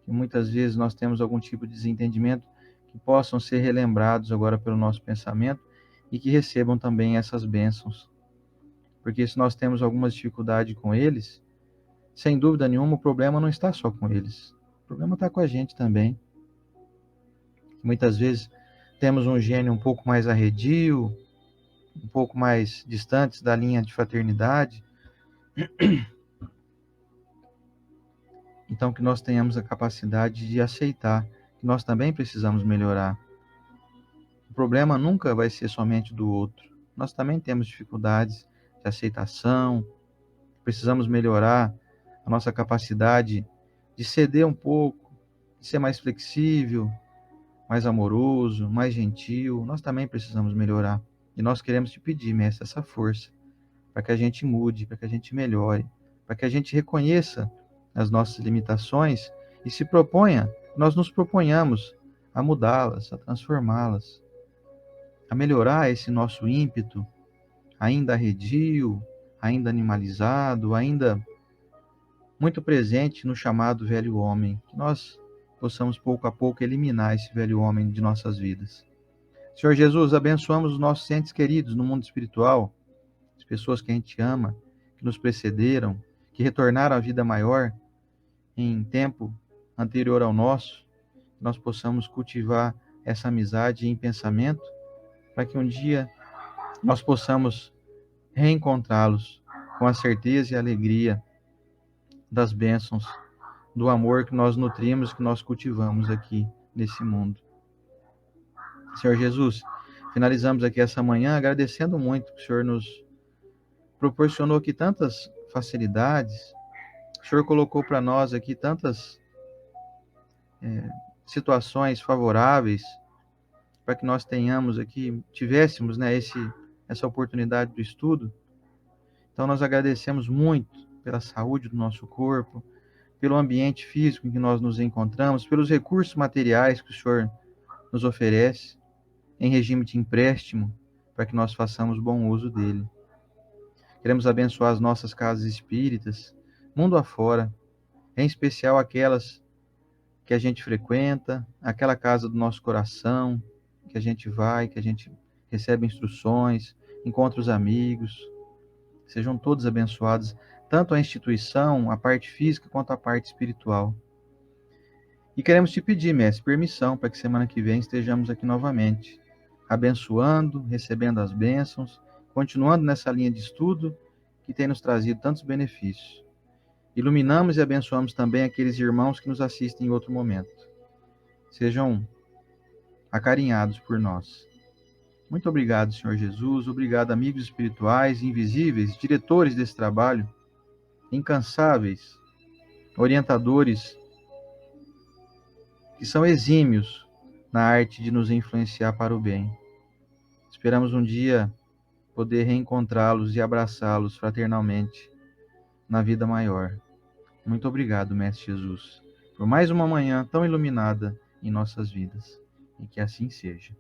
que muitas vezes nós temos algum tipo de desentendimento, que possam ser relembrados agora pelo nosso pensamento e que recebam também essas bênçãos. Porque se nós temos alguma dificuldade com eles, sem dúvida nenhuma, o problema não está só com eles. O problema está com a gente também. Muitas vezes temos um gênio um pouco mais arredio, um pouco mais distantes da linha de fraternidade. Então, que nós tenhamos a capacidade de aceitar que nós também precisamos melhorar. O problema nunca vai ser somente do outro. Nós também temos dificuldades de aceitação, precisamos melhorar a nossa capacidade de ceder um pouco, de ser mais flexível, mais amoroso, mais gentil. Nós também precisamos melhorar. E nós queremos te pedir, mestre, essa força, para que a gente mude, para que a gente melhore, para que a gente reconheça as nossas limitações e se proponha, nós nos proponhamos a mudá-las, a transformá-las, a melhorar esse nosso ímpeto, ainda arredio, ainda animalizado, ainda muito presente no chamado velho homem, que nós possamos pouco a pouco eliminar esse velho homem de nossas vidas. Senhor Jesus, abençoamos os nossos entes queridos no mundo espiritual, as pessoas que a gente ama, que nos precederam, que retornaram à vida maior em tempo anterior ao nosso, que nós possamos cultivar essa amizade em pensamento, para que um dia nós possamos reencontrá-los com a certeza e a alegria das bênçãos, do amor que nós nutrimos, que nós cultivamos aqui nesse mundo. Senhor Jesus, finalizamos aqui essa manhã agradecendo muito que o Senhor nos proporcionou aqui tantas facilidades, o Senhor colocou para nós aqui tantas situações favoráveis para que nós tivéssemos, né, essa oportunidade do estudo. Então nós agradecemos muito pela saúde do nosso corpo, pelo ambiente físico em que nós nos encontramos, pelos recursos materiais que o Senhor nos oferece em regime de empréstimo, para que nós façamos bom uso dele. Queremos abençoar as nossas casas espíritas, mundo afora, em especial aquelas que a gente frequenta, aquela casa do nosso coração, que a gente vai, que a gente recebe instruções, encontra os amigos. Sejam todos abençoados, tanto a instituição, a parte física, quanto a parte espiritual. E queremos te pedir, mestre, permissão para que semana que vem estejamos aqui novamente, abençoando, recebendo as bênçãos, continuando nessa linha de estudo que tem nos trazido tantos benefícios. Iluminamos e abençoamos também aqueles irmãos que nos assistem em outro momento. Sejam acarinhados por nós. Muito obrigado, Senhor Jesus. Obrigado, amigos espirituais, invisíveis, diretores desse trabalho, incansáveis, orientadores, que são exímios na arte de nos influenciar para o bem. Esperamos um dia poder reencontrá-los e abraçá-los fraternalmente na vida maior. Muito obrigado, Mestre Jesus, por mais uma manhã tão iluminada em nossas vidas. E que assim seja.